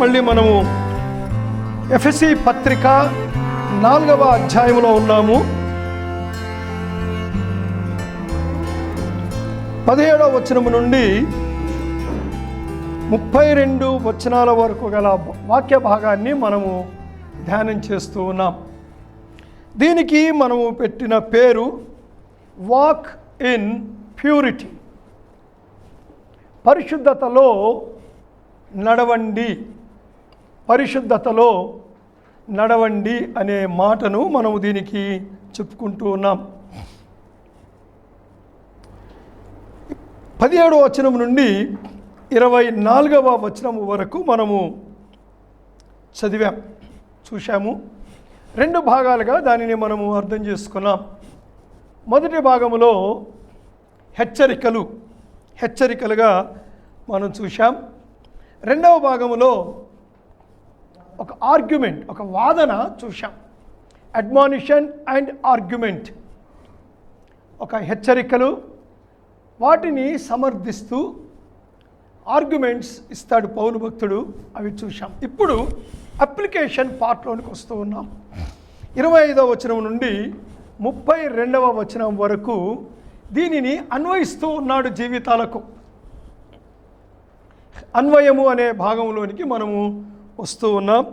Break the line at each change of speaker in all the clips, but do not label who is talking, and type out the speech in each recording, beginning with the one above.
మళ్ళీ మనము ఎఫెసీ పత్రిక 4వ అధ్యాయంలో ఉన్నాము. 17వ వచనం నుండి 32 వచనాల వరకు గల వాక్య భాగాన్ని మనము ధ్యానం చేస్తూ ఉన్నాం. దీనికి మనము పెట్టిన పేరు వాక్ ఇన్ ప్యూరిటీ, పరిశుద్ధతలో నడవండి. పరిశుద్ధతలో నడవండి అనే మాటను మనము దీనికి చెప్పుకుంటూ ఉన్నాం. 17వ వచనం నుండి 24వ వచనం వరకు మనము చూశాము. 2 భాగాలుగా దానిని మనము అర్థం చేసుకున్నాం. మొదటి భాగములో హెచ్చరికలుగా మనం చూశాం. 2వ భాగములో ఒక ఆర్గ్యుమెంట్, ఒక వాదన చూశాం. అడ్మానిషన్ అండ్ ఆర్గ్యుమెంట్, ఒక హెచ్చరికలు, వాటిని సమర్థిస్తూ ఆర్గ్యుమెంట్స్ ఇస్తాడు పౌలు భక్తుడు, అవి చూశాం. ఇప్పుడు అప్లికేషన్ పార్ట్లోనికి వస్తూ ఉన్నాం. 25వ వచనం నుండి 32వ వచనం వరకు దీనిని అన్వయిస్తూ ఉన్నాడు జీవితాలకు. అన్వయము అనే భాగంలోనికి మనము వస్తూ ఉన్నాం.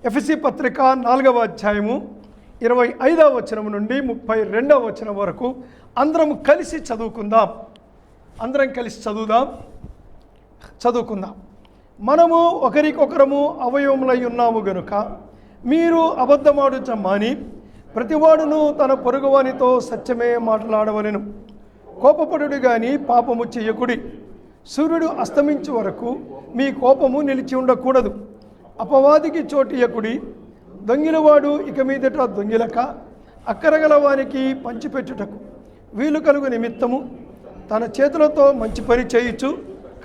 ఎఫెసీ పత్రిక 4వ అధ్యాయము 25వ వచనం నుండి 32వ వచనం వరకు అందరం కలిసి చదువుకుందాం. చదువుకుందాం. మనము ఒకరికొకరము అవయవములై ఉన్నాము గనుక మీరు అబద్ధమాడుట మాని ప్రతివాడును తన పొరుగువానితో సత్యమే మాట్లాడవలెను. కోపపడుడు గాని పాపము చెయ్యకుడి. సూర్యుడు అస్తమించు వరకు మీ కోపము నిలిచి ఉండకూడదు. అపవాదికి చోటియకుడి. దొంగిలవాడు ఇక మీదట దొంగిలక అక్కరగలవానికి పంచిపెట్టుటకు వీలు కలుగు నిమిత్తము తన చేతులతో మంచి పని చేయుచు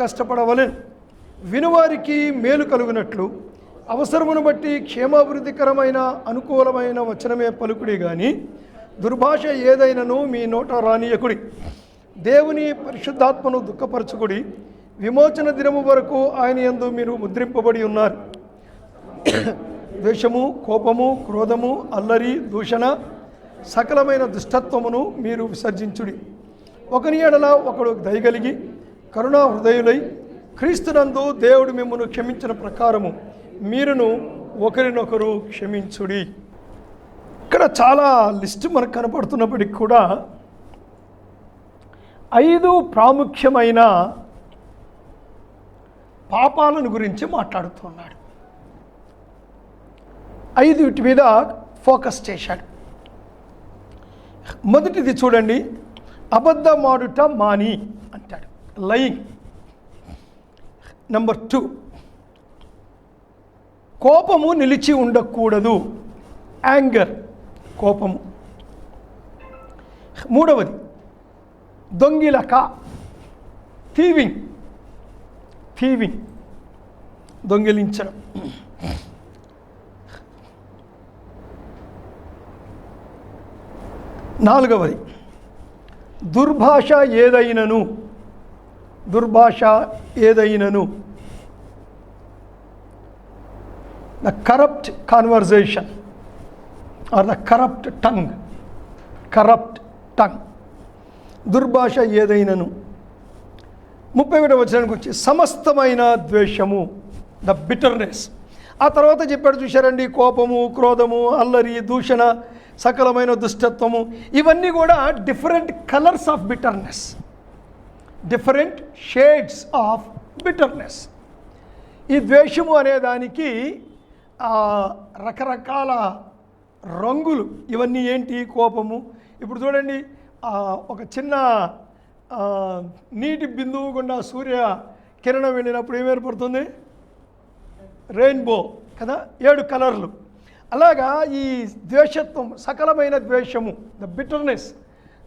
కష్టపడవలెను. వినువారికి మేలు కలుగునట్లు అవసరమును బట్టి క్షేమాభివృద్ధికరమైన అనుకూలమైన వచనమే పలుకుడి గాని దుర్భాష ఏదైనను మీ నోట రానియకుడి. దేవుని పరిశుద్ధాత్మను దుఃఖపరచుకుడి. విమోచన దినము వరకు ఆయన యందు మీరు ముద్రింపబడి ఉన్నారు. ద్వేషము, కోపము, క్రోధము, అల్లరి, దూషణ, సకలమైన దుష్టత్వమును మీరు విసర్జించుడి. ఒకని ఎడల ఒకడు దయగలిగి కరుణా హృదయులై క్రీస్తునందు దేవుడు మిమ్మల్ని క్షమించిన ప్రకారము మీరును ఒకరినొకరు క్షమించుడి. ఇక్కడ చాలా లిస్టు మనకు కనపడుతున్నప్పటికీ కూడా 5 ప్రాముఖ్యమైన పాపాలను గురించి మాట్లాడుతున్నాడు. 5 వీటి మీద ఫోకస్ చేశాడు. మొదటిది చూడండి, అబద్ధమాడుట మాని అంటాడు, లయింగ్. నెంబర్ 2, కోపము నిలిచి ఉండకూడదు, యాంగర్, కోపము. 3వది దొంగిలక, థీవింగ్, దొంగిలించడం. 4వది దుర్భాష ఏదైనను, the corrupt conversation or the corrupt tongue, దుర్భాష ఏదైనను. 31వ వచనానికి వచ్చి సమస్తమైన ద్వేషము, ద బిటర్నెస్. ఆ తర్వాత చెప్పాడు చూశారండి, కోపము, క్రోధము, అల్లరి, దూషణ, సకలమైన దుష్టత్వము. ఇవన్నీ కూడా different colours of bitterness, different shades of bitterness. ఈ ద్వేషము అనే దానికి రకరకాల రంగులు. ఇవన్నీ ఏంటి? కోపము. ఇప్పుడు చూడండి, ఒక చిన్న నీటి బిందువు గుండా సూర్య కిరణం వెళ్ళినప్పుడు ఏం ఏర్పడుతుంది? రెయిన్బో కదా, 7 కలర్లు. అలాగా ఈ ద్వేషత్వం, సకలమైన ద్వేషము, ద బిటర్నెస్,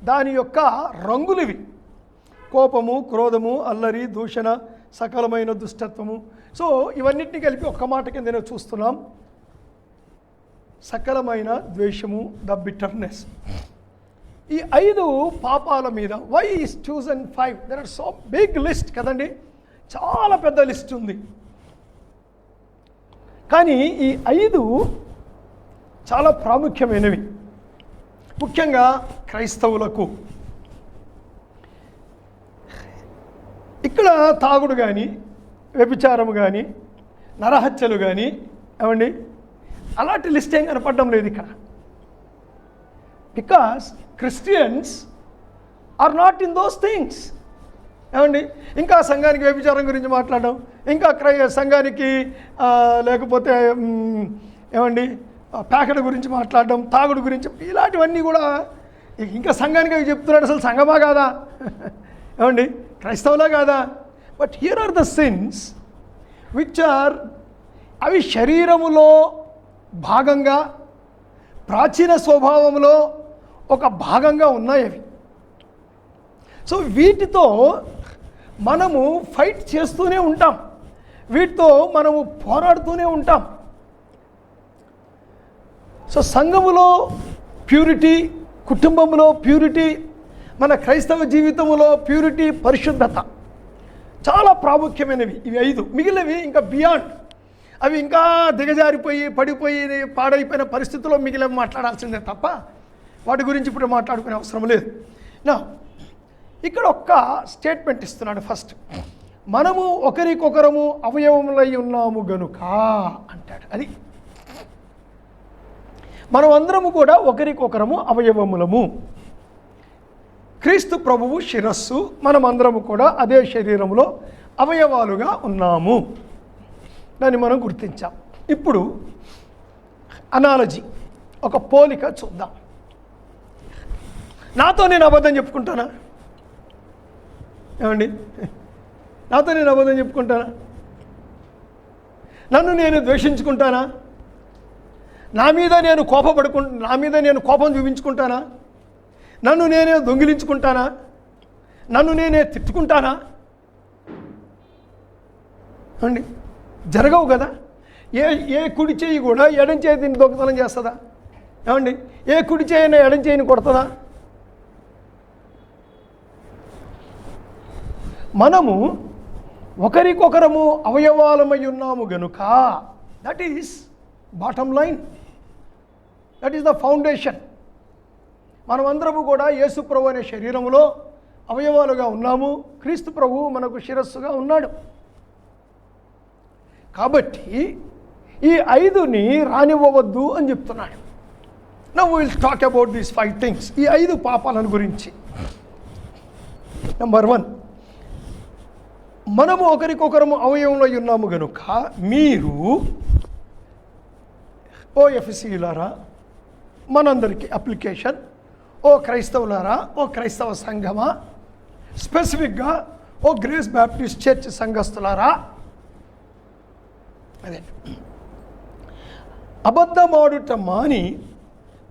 దాని యొక్క రంగులివి. కోపము, క్రోధము, అల్లరి, దూషణ, సకలమైన దుష్టత్వము. సో ఇవన్నిటిని కలిపి ఒక్క మాట కింద చూస్తున్నాం, సకలమైన ద్వేషము, ద బిటర్నెస్. ఈ 5 పాపాల మీద why is chosen 5? There are so big list కదండి, చాలా పెద్ద లిస్ట్ ఉంది. కానీ ఈ 5 చాలా ప్రాముఖ్యమైనవి, ముఖ్యంగా క్రైస్తవులకు. ఇక్కడ తాగుడు కానీ, వ్యభిచారము కానీ, నరహత్యలు కానీ, ఏమండి అలాంటి లిస్ట్ ఏం కనపడడం లేదు ఇక్కడ. Because Christians are not in those things. ఏమండి ఇంకా సంఘానికి వ్యభిచారం గురించి మాట్లాడడం, ఇంకా సంఘానికి లేకపోతే ఏమండి ప్యాకెట్ గురించి మాట్లాడడం, తాగుడు గురించి, ఇలాంటివన్నీ కూడా ఇంకా సంఘానికి అవి చెప్తున్నాడు. అసలు సంఘమా కాదా? ఏమండి క్రైస్తవులా కాదా? But here are the sins which are, అవి శరీరములో భాగంగా, ప్రాచీన స్వభావంలో ఒక భాగంగా ఉన్నాయి అవి. సో వీటితో మనము ఫైట్ చేస్తూనే ఉంటాం, వీటితో మనము పోరాడుతూనే ఉంటాం. సో సంఘములో ప్యూరిటీ, కుటుంబంలో ప్యూరిటీ, మన క్రైస్తవ జీవితంలో ప్యూరిటీ, పరిశుద్ధత చాలా ప్రాముఖ్యమైనవి ఇవి 5. మిగిలినవి ఇంకా బియాండ్, అవి ఇంకా దిగజారిపోయి పడిపోయి పాడైపోయిన పరిస్థితుల్లో మిగిలిన మాట్లాడాల్సిందే తప్ప వాటి గురించి ఇప్పుడు మాట్లాడుకునే అవసరం లేదు. నా ఇక్కడ ఒక్క స్టేట్మెంట్ ఇస్తున్నాడు. ఫస్ట్, మనము ఒకరికొకరము అవయవములై ఉన్నాము గనుక అంటాడు. అది మనం అందరము కూడా ఒకరికొకరము అవయవములము. క్రీస్తు ప్రభువు శిరస్సు, మనమందరము కూడా అదే శరీరంలో అవయవాలుగా ఉన్నాము. దాన్ని మనం గుర్తించాం. ఇప్పుడు అనాలజీ, ఒక పోలిక చూద్దాం. నాతో నేను అబద్ధం చెప్పుకుంటానా? ఏమండి నాతో నేను అబద్ధం చెప్పుకుంటానా? నన్ను నేను ద్వేషించుకుంటానా? నా మీద నేను కోపం చూపించుకుంటానా? నన్ను నేనే దొంగిలించుకుంటానా? నన్ను నేనే తిట్టుకుంటానా? అండి జరగవు కదా. ఏ కుడి చేయి కూడా ఎడం చేతిని దొంగతనం చేస్తుందా? ఏమండి ఏ కుడి చేయైనా ఎడం చేయిని కొడుతుందా? మనము ఒకరికొకరము అవయవాలమై ఉన్నాము గనుక, that is bottom line, that is the foundation. మనమందరము కూడా యేసు ప్రభు అనే శరీరంలో అవయవాలుగా ఉన్నాము. క్రీస్తు ప్రభువు మనకు శిరస్సుగా ఉన్నాడు. కాబట్టి ఈ 5ని రానివ్వవద్దు అని చెప్తున్నాడు. Now we will talk about these 5 things, ఈ 5 పాపాలను గురించి. నెంబర్ 1, మనము ఒకరికొకరము అవయవంలో ఉన్నాము గనుక మీరు, ఓ ఎఫ్ఎస్సీయులారా, మనందరికీ అప్లికేషన్, ఓ క్రైస్తవులారా, ఓ క్రైస్తవ సంఘమా, స్పెసిఫిక్గా ఓ గ్రేస్ బ్యాప్టిస్ట్ చర్చ్ సంఘస్థులారా, అదే అబద్ధమాడుట మాని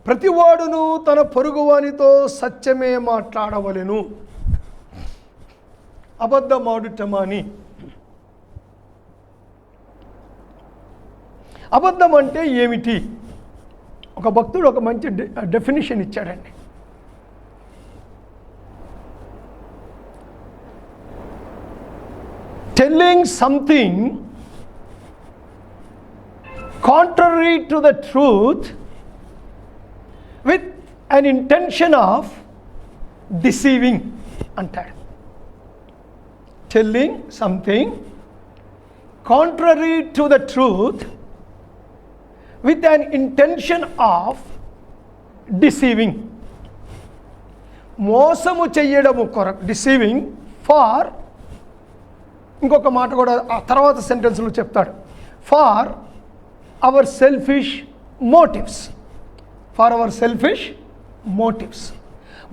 ప్రతివాడును తన పొరుగువానితో సత్యమే మాట్లాడవలెను. అబద్ధమాడుట మాని, అబద్ధం అంటే ఏమిటి? ఒక భక్తుడు ఒక మంచి డెఫినిషన్ ఇచ్చాడండి. Telling something contrary to the truth with an intention of deceiving అంటాడు. telling something contrary to the truth with an intention of deceiving, మోసము చెయ్యడము కొరకు, deceiving for, ఇంకొక మాట కూడా ఆ తర్వాత సెంటెన్స్లో చెప్తాడు, for our selfish motives, for our selfish motives,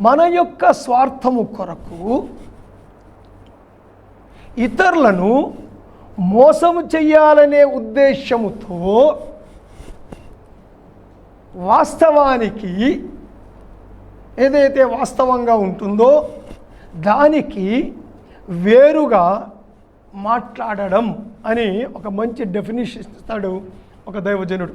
మన యొక్క స్వార్థము కొరకు ఇతరులను మోసము చెయ్యాలనే ఉద్దేశముతో వాస్తవానికి ఏదైతే వాస్తవంగా ఉంటుందో దానికి వేరుగా మాట్లాడడం అని ఒక మంచి డెఫినిషన్ ఇస్తాడు ఒక దైవజనుడు.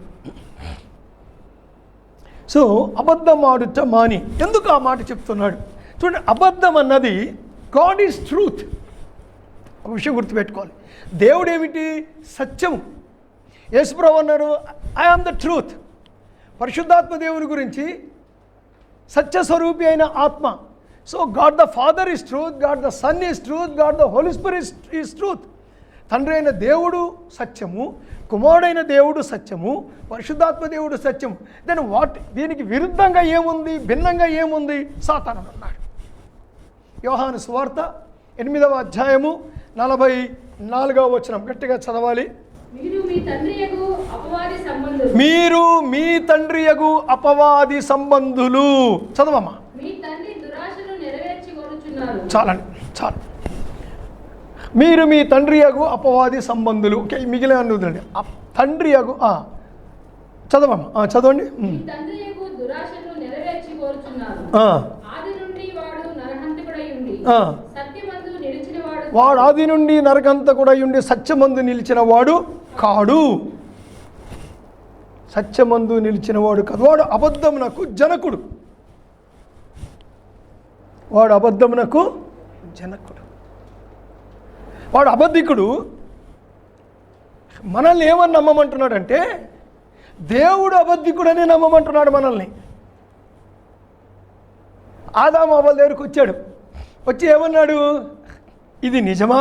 సో అబద్ధం ఆడుట మాని, ఎందుకు ఆ మాట చెప్తున్నాడు చూడండి. అబద్ధం అన్నది, గాడ్ ఈజ్ ట్రూత్. ఒక విషయం గుర్తుపెట్టుకోవాలి, దేవుడు ఏమిటి? సత్యము. యేసుప్రభు అన్నాడు, ఐ ఆమ్ ద ట్రూత్. పరిశుద్ధాత్మ దేవుని గురించి సత్యస్వరూపి అయిన ఆత్మ. So God the Father is truth, God the Son is truth, God the Holy Spirit is truth. తండ్రి అయిన దేవుడు సత్యము, కుమారుడైన దేవుడు సత్యము, పరిశుద్ధాత్మ దేవుడు సత్యము. దెన్ వాట్, దీనికి విరుద్ధంగా ఏముంది, భిన్నంగా ఏముంది? సాతాను అన్నాడు. యోహాను సువార్త 8వ అధ్యాయము 44వ వచనం గట్టిగా చదవాలి.
మీరు మీ తండ్రియగు
అపవాది సంబంధులు. చదవమ్మా.
మీ తండ్రి దురాశను నెరవేర్చుకొనుచున్నారు.
చాలండి, చాలు. మీరు మీ తండ్రియగు అపవాది సంబంధులు. ఓకే, మిగిలిన అనుదండి. తండ్రియగు చదవమ్మా, చదవండి.
మీ తండ్రియగు దురాశను నెరవేర్చుకొనుచున్నారు. ఆది నుండి వాడు నరహంతకుడై ఉండి సత్యమందు నిలిచినవాడు.
వాడు ఆది నుండి నరకంతకుడై ఉండి సత్యమందు నిలిచిన వాడు కాడు. సత్యమందు నిలిచిన వాడు కాదు. వాడు అబద్ధమునకు జనకుడు. వాడు అబద్ధమునకు జనకుడు. వాడు అబద్ధికుడు. మనల్ని ఏమని నమ్మమంటున్నాడంటే దేవుడు అబద్ధికుడని నమ్మమంటున్నాడు మనల్ని. ఆదాము అవ్వల దగ్గరికి వచ్చాడు. వచ్చి ఏమన్నాడు? ఇది నిజమా?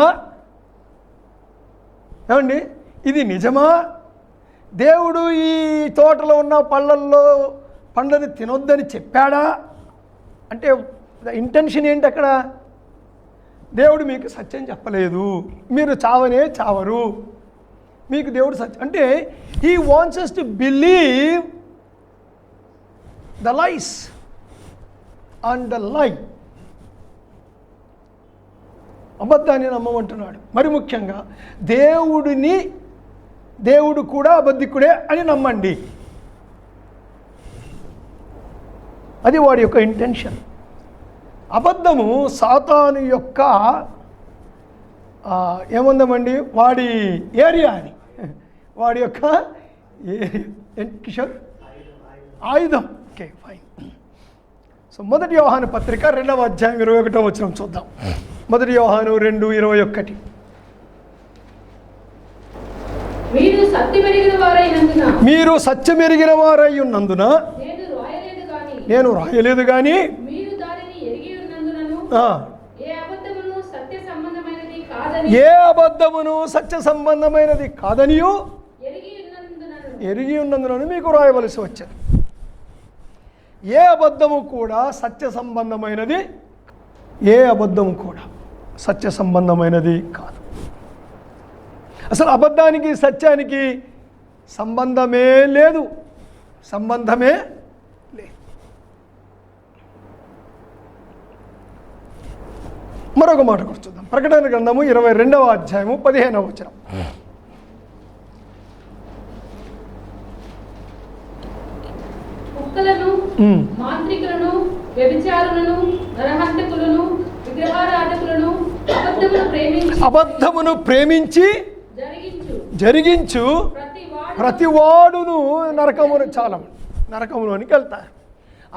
ఏమండి, ఇది నిజమా? దేవుడు ఈ తోటలో ఉన్న పండ్లని తినొద్దని చెప్పాడా? అంటే ఇంటెన్షన్ ఏంటి అక్కడ? దేవుడు మీకు సత్యం చెప్పలేదు, మీరు చావనే చావరు, మీకు దేవుడు సత్యం అంటే he wants us to believe the lies and the lie. అబద్ధాన్ని నమ్మమంటున్నాడు. మరి ముఖ్యంగా దేవుడు కూడా అబద్ధికుడే అని నమ్మండి. అది వాడి యొక్క ఇంటెన్షన్. అబద్ధము సాతాను యొక్క ఏముందామండి, వాడి ఏరియా అది, వాడి యొక్క కిషోర్ ఆయుధం. Okay, fine. సో మొదటి యోహాను పత్రిక 2వ అధ్యాయం 21వ వచనం చూద్దాం. మొదటి యోహాను 2:21.
మీరు
సత్యమెరిగిన వారై ఉన్నందున నేను రాయలేదు కానీ ఏ అబద్ధమును సత్య సంబంధమైనది కాదనియు ఎరిగి ఉన్నందున మీకు రాయవలసి వచ్చారు. ఏ అబద్ధము కూడా సత్య సంబంధమైనది, ఏ అబద్ధము కూడా సత్య సంబంధమైనది కాదు. అసలు అబద్ధానికి సత్యానికి సంబంధమే లేదు, సంబంధమే లేదు. మరొక మాట కూర్చుందాం. ప్రకటన గ్రంథము 22వ అధ్యాయము 15వ వచనం.
కుక్కలను, మాంత్రికులను, వ్యభిచారులను, నరహంతకులను, విగ్రహారాధకులను, అబద్ధమును ప్రేమించి
జరిగించు ప్రతివాడును నరకములోనికి వెళ్తారు.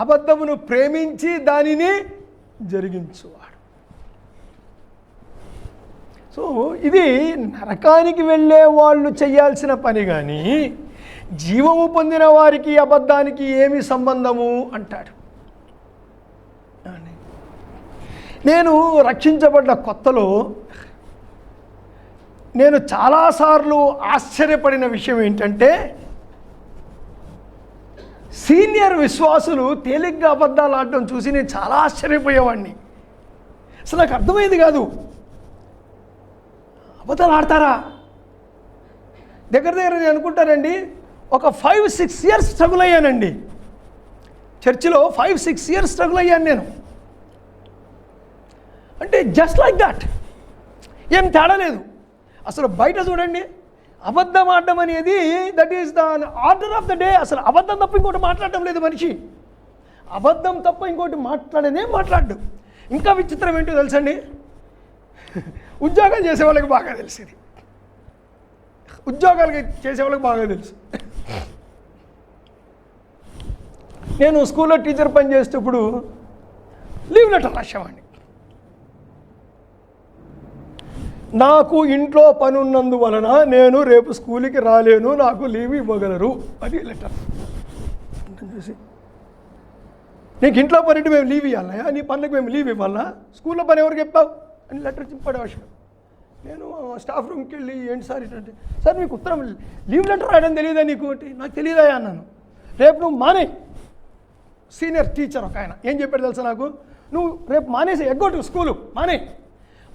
అబద్ధమును ప్రేమించి దానిని జరిగించువాడు. సో ఇది నరకానికి వెళ్ళే వాళ్ళు చేయాల్సిన పని. కానీ జీవము పొందిన వారికి అబద్ధానికి ఏమి సంబంధము అంటాడు. నేను రక్షించబడ్డ కొత్తలో నేను చాలాసార్లు ఆశ్చర్యపడిన విషయం ఏంటంటే, సీనియర్ విశ్వాసులు తేలిగ్గా అబద్ధాలు ఆడటం చూసి నేను చాలా ఆశ్చర్యపోయేవాడిని. అసలు నాకు అర్థమైంది కాదు, అబద్ధాలు ఆడతారా? దగ్గర నేను అనుకుంటానండి, ఒక 5-6 years స్ట్రగుల్ అయ్యానండి. చర్చిలో 5-6 years స్ట్రగుల్ అయ్యాను నేను. అంటే జస్ట్ లైక్ దట్, ఏం తేడా లేదు. అసలు బయట చూడండి, అబద్ధం ఆడడం అనేది that is the order of the day. అసలు అబద్ధం తప్ప ఇంకోటి మాట్లాడటం లేదు మనిషి. అబద్ధం తప్ప ఇంకోటి మాట్లాడు. ఇంకా విచిత్రం ఏంటో తెలుసండి, ఉద్యోగాలు చేసే వాళ్ళకి బాగా తెలిసింది. ఉద్యోగాలు చేసే వాళ్ళకి బాగా తెలుసు. నేను స్కూల్లో టీచర్ పని చేసేటప్పుడు లీవ్ లెటర్ రాసేవాడిని. నాకు ఇంట్లో పని ఉన్నందువలన నేను రేపు స్కూల్కి రాలేను, నాకు లీవ్ ఇవ్వగలరు. అది లెటర్ చూసి, నీకు ఇంట్లో పని అంటే మేము లీవ్ ఇవ్వాలయా, నీ పనులకు మేము లీవ్ ఇవ్వాలా, స్కూల్లో పని ఎవరికి చెప్తావు అని లెటర్ చింపడే అవసరం. నేను స్టాఫ్ రూమ్కి వెళ్ళి, ఏంటి సార్ ఏంటంటే, సార్ మీకు ఉత్తరం లీవ్ లెటర్ రాయడం తెలియదా నీకు అంటే, నాకు తెలియదా అన్నాను. రేపు నువ్వు మానే. సీనియర్ టీచర్ ఒక ఆయన ఏం చెప్పాడు తెలుసా నాకు, నువ్వు రేపు మానేసి ఎగ్గొట్టు స్కూలు మానే,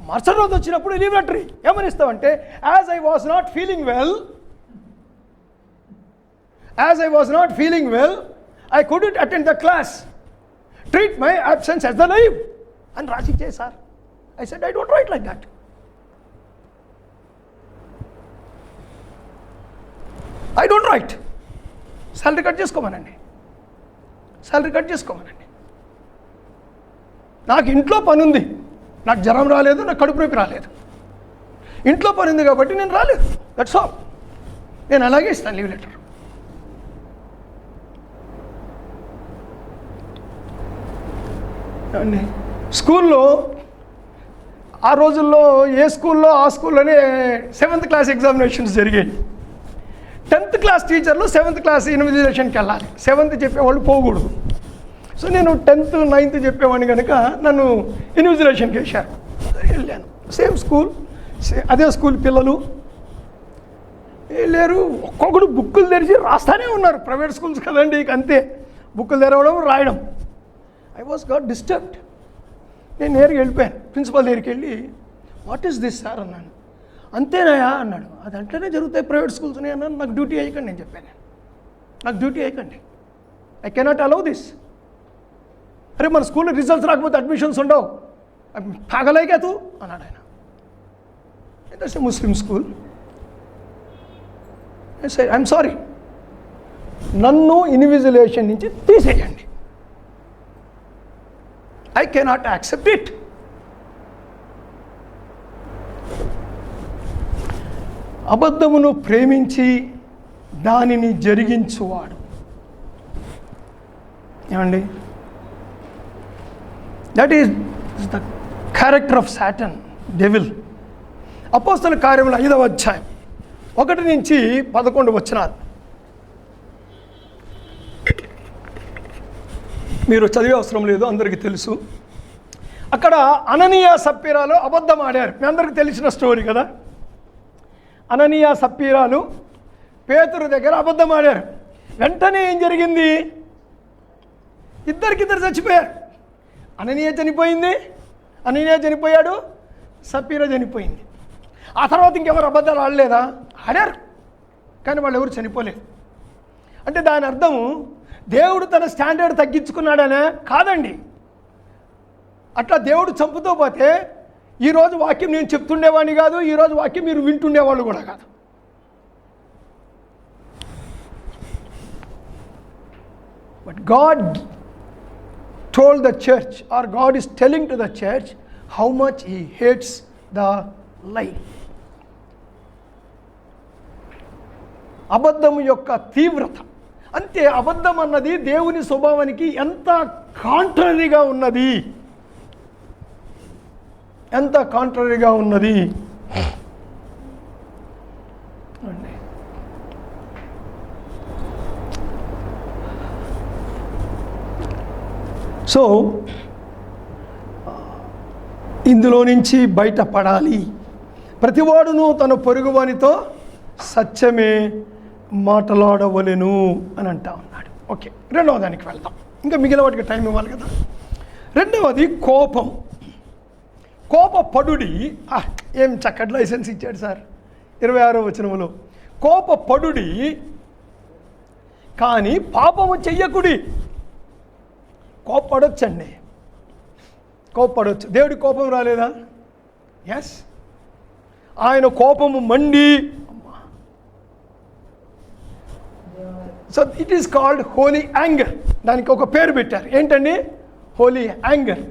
మరుసటి రోజు వచ్చినప్పుడు లీవ్ లెటర్ ఏమని ఇస్తావంటే, as I was not feeling well I couldn't attend the class, treat my absence as the leave అని రాసి ఇచ్చే sir. I said I don't write like that. I don't write. Salary cut చేసుకోమనండి, నాకు ఇంట్లో పని ఉంది, నాకు జ్వరం రాలేదు, నాకు కడుపు నొప్పి రాలేదు, ఇంట్లో పని ఉంది కాబట్టి నేను రాలేదు, దట్స్ ఆల్. నేను అలాగే ఇస్తాను లీవ్ లెటర్. స్కూల్లో ఆ రోజుల్లో ఏ స్కూల్లో ఆ స్కూల్లోనే 7th క్లాస్ ఎగ్జామినేషన్స్ జరిగాయి. 10th క్లాస్ టీచర్లు 7th క్లాస్ ఇన్విజిలేషన్కి వెళ్ళాలి, 7th చెప్పేవాళ్ళు పోకూడదు. సో నేను 10th 9th చెప్పేవాడిని కనుక నన్ను ఇన్విజిలేషన్కి వేశారు. వెళ్ళాను, సేమ్ స్కూల్, అదే స్కూల్ పిల్లలు వెళ్ళారు. ఒక్కొక్కడు బుక్కులు తెరిచి రాస్తానే ఉన్నారు, ప్రైవేట్ స్కూల్స్ కదండి, అంతే బుక్కులు తెరవడం రాయడం. I was got disturbed. నేను నేరుగా వెళ్ళిపోయాను, ప్రిన్సిపల్ దగ్గరికి వెళ్ళి, వాట్ ఈస్ దిస్ సార్ అన్నాను. అంతేనాయా అన్నాడు. అది అట్లనే జరుగుతాయి ప్రైవేట్ స్కూల్స్ అన్నాను. నాకు డ్యూటీ అయ్యకండి నేను చెప్పాను, నాకు డ్యూటీ అయ్యకండి, ఐ కెనాట్ అలౌ దిస్. అరే మన స్కూల్లో రిజల్ట్స్ రాకపోతే అడ్మిషన్స్ ఉండవు, పాగలేగా తూ అన్నాడు ఆయన. That's a Muslim school. I'm sorry, నన్ను ఇన్విజిలేషన్ నుంచి తీసేయండి, ఐ కెనాట్ యాక్సెప్ట్ ఇట్. అబద్ధమును ప్రేమించి దానిని జరిగించువాడు. ఏమండి, that is the character of Satan, devil. అపోస్తల కార్యములు 5వ అధ్యాయం 1 నుంచి 11 వచనాలు మీరు చదివే అవసరం లేదు, అందరికీ తెలుసు. అక్కడ అననీయ సప్పీరాలు అబద్ధం ఆడారు, మీ అందరికీ తెలిసిన స్టోరీ కదా. అననీయ సప్పీరాలు పేతురు దగ్గర అబద్ధం ఆడారు. వెంటనే ఏం జరిగింది, ఇద్దరికిద్దరు చచ్చిపోయారు. అననీయ చనిపోయాడు, సప్పీరా చనిపోయింది. ఆ తర్వాత ఇంకెవరు అబద్ధాలు ఆడలేదా? ఆడారు, కానీ వాళ్ళు ఎవరు చనిపోలేదు. అంటే దాని అర్థము దేవుడు తన స్టాండర్డ్ తగ్గించుకున్నాడనే కాదండి. అట్లా దేవుడు చంపుతూ పోతే ఈరోజు వాక్యం నేను చెప్తుండేవాడిని కాదు, ఈరోజు వాక్యం మీరు వింటుండేవాళ్ళు కూడా కాదు. But God told the church, or God is telling to the church how much he hates the lie. అబద్ధము యొక్క తీవ్రత, అంటే అబద్ధం అన్నది దేవుని స్వభావానికి ఎంత కాంట్రరీగా ఉన్నది, సో ఇందులో నుంచి బయటపడాలి. ప్రతివాడును తన పొరుగువానితో సత్యమే మాట్లాడవలెను అని అంటా ఉన్నాడు. ఓకే, రెండవ దానికి వెళ్దాం, ఇంకా మిగిలిన వాటికి టైం ఇవ్వాలి కదా. రెండవది కోపపడుడి. ఏం చక్కటి లైసెన్స్ ఇచ్చాడు సార్ 26వ వచనములో. కోపపడుడి కానీ పాపము చెయ్యకుడి. కోపపడొచ్చండి, దేవుడి కోపం రాలేదా? ఎస్, ఆయన కోపము మండి. So it is called holy anger. దానికి ఒక పేరు పెట్టారు, ఏంటండి? Holy anger.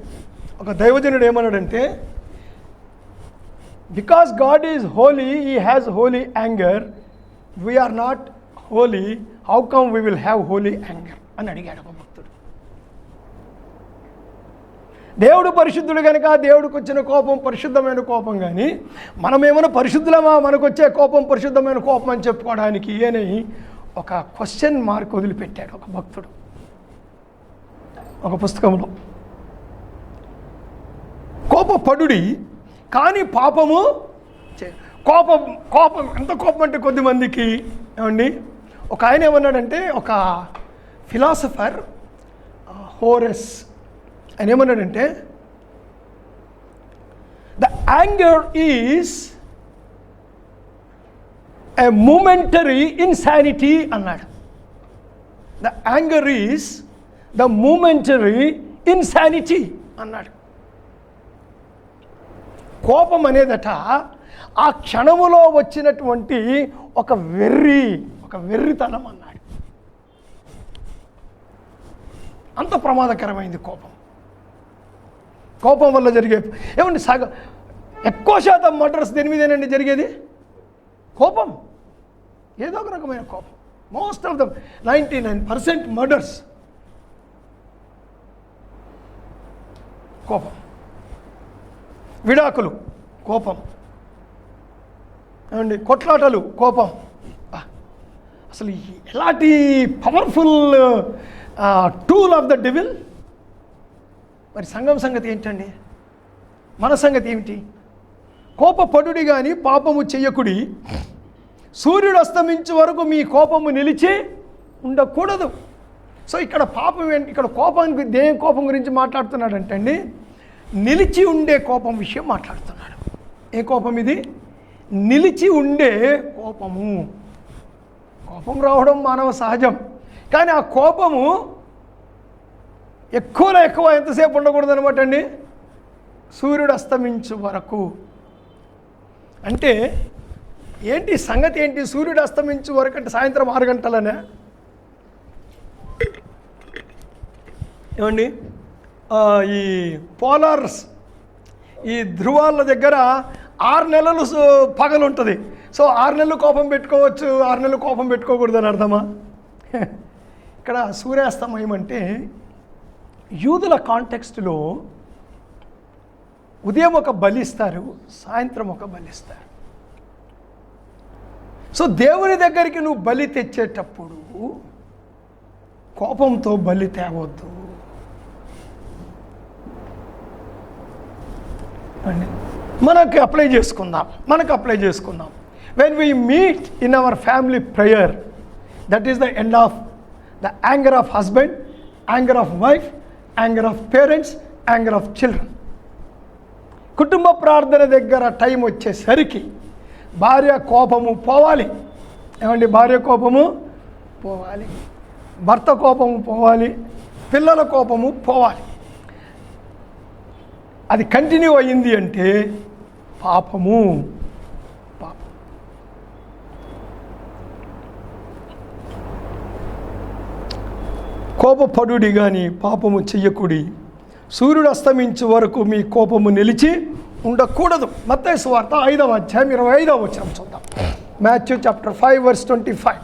ఒక దైవజనుడు ఏమన్నాడంటే, because God is holy, he has holy anger, we are not holy, how come we will have holy anger అని అడిగాడు ఒక భక్తుడు. దేవుడు పరిశుద్ధుడు కనుక దేవుడికి వచ్చిన కోపం పరిశుద్ధమైన కోపం, కానీ మనమేమైనా పరిశుద్ధులమా, మనకు వచ్చే కోపం పరిశుద్ధమైన కోపం అని చెప్పుకోవడానికి అని ఒక క్వశ్చన్ మార్క్ వదిలిపెట్టాడు ఒక భక్తుడు ఒక పుస్తకంలో. కోపపడుడి కానీ పాపము కోపం కోపం ఎంత కోపం అంటే కొద్దిమందికి ఏమండి, ఒక ఆయన ఏమన్నాడంటే, ఒక ఫిలాసఫర్ హోరస్ ఆయన ఏమన్నాడంటే, the anger is a momentary insanity అన్నాడు. The anger is the momentary insanity అన్నాడు. కోపం అనేదట ఆ క్షణములో వచ్చినటువంటి ఒక వెర్రితనం అన్నాడు. అంత ప్రమాదకరమైంది కోపం. కోపం వల్ల జరిగే ఏమండి ఎక్కువ శాతం మర్డర్స్ దేని మీదేనండి జరిగేది? కోపం, ఏదో ఒక రకమైన కోపం. మోస్ట్ ఆఫ్ ద 99% మర్డర్స్ కోపం. విడాకులు కోపం, ఏమండి కొట్లాటలు కోపం. అసలు ఎలాంటి powerful tool of the devil. మరి సంఘం సంగతి ఏంటండి? మన సంగతి ఏమిటి? కోపపడుడి కానీ పాపము చెయ్యకుడి, సూర్యుడు అస్తమించే వరకు మీ కోపము నిలిచి ఉండకూడదు. సో ఇక్కడ పాపం ఏంటి? ఇక్కడ కోపానికి దేని కోపం గురించి మాట్లాడుతున్నాడంటే అండి, నిలిచి ఉండే కోపం విషయం మాట్లాడుతున్నాడు. ఏ కోపం ఇది? నిలిచి ఉండే కోపము. కోపం రావడం మానవ సహజం, కానీ ఆ కోపము ఎక్కువలో ఎక్కువ ఎంతసేపు ఉండకూడదు అనమాట అండి, సూర్యుడు అస్తమించు వరకు. అంటే ఏంటి సంగతి ఏంటి? సూర్యుడు అస్తమించు వరకు అంటే సాయంత్రం 6 గంటలనే ఏమండి, ఈ పోలార్స్ ఈ ధ్రువాల దగ్గర 6 నెలలు పగలు ఉంటుంది. సో 6 నెలలు కోపం పెట్టుకోవచ్చు, 6 నెలలు కోపం పెట్టుకోకూడదు అని అర్థమా? ఇక్కడ సూర్యాస్తమయం అంటే యూదుల కాంటెక్స్ట్లో ఉదయం ఒక బలిస్తారు, సాయంత్రం ఒక బలిస్తారు. సో దేవుని దగ్గరికి నువ్వు బలి తెచ్చేటప్పుడు కోపంతో బలి తేవద్దు. మనకు అప్లై చేసుకుందాం. When we meet in our family prayer, that is the end of the anger of husband, anger of wife, anger of parents, anger of children. కుటుంబ ప్రార్థన దగ్గర టైం వచ్చేసరికి భార్య కోపము పోవాలి. ఏమండి, భార్య కోపము పోవాలి, భర్త కోపము పోవాలి, పిల్లల కోపము పోవాలి. అది కంటిన్యూ అయ్యింది అంటే పాపము. కోపపడుడి కానీ పాపము చెయ్యకుడి, సూర్యుడు అస్తమించే వరకు మీ కోపము నిలిచి ఉండకూడదు. మత్తయి సువార్త 5వ అధ్యాయం 25వ వచనం చూద్దాం. Matthew chapter 5 verse 25.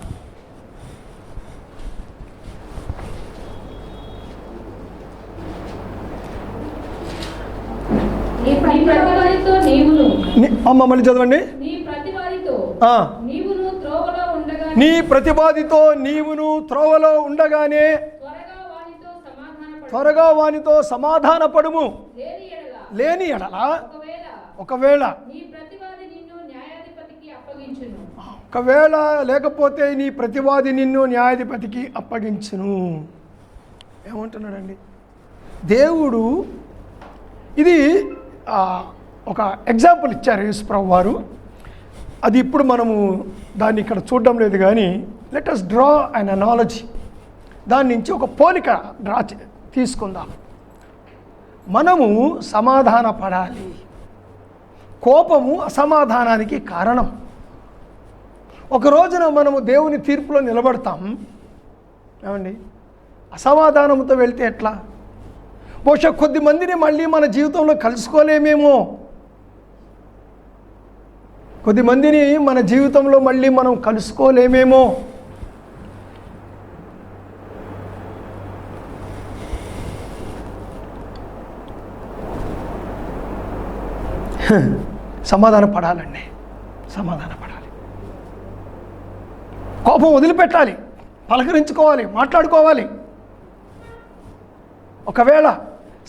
అమ్మ మళ్ళీ చదవండి. నీ ప్రతివాదితో నీవును త్రోవలో ఉండగానే త్వరగా వానితో సమాధానపడుము. లేని ఎడల ఒకవేళ లేకపోతే నీ ప్రతివాది నిన్ను న్యాయాధిపతికి అప్పగించును. ఏమంటున్నాడండి దేవుడు? ఇది ఒక ఎగ్జాంపుల్ ఇచ్చారు యేసుప్రభు వారు. అది ఇప్పుడు మనము దాన్ని ఇక్కడ చూడడం లేదు, కానీ let us draw an analogy. దాని నుంచి ఒక పోలిక తీసుకుందాం. మనము సమాధాన పడాలి. కోపము అసమాధానానికి కారణం. ఒక రోజున మనము దేవుని తీర్పులో నిలబడతాం. ఏమండి, అసమాధానంతో వెళ్తే ఎట్లా? బహుశా కొద్ది మందిని మళ్ళీ మన జీవితంలో కలుసుకోలేమేమో. కొద్దిమందిని మన జీవితంలో మళ్ళీ మనం కలుసుకోలేమేమో. సమాధాన పడాలండి, సమాధాన పడాలి. కోపం వదిలిపెట్టాలి, పలకరించుకోవాలి, మాట్లాడుకోవాలి. ఒకవేళ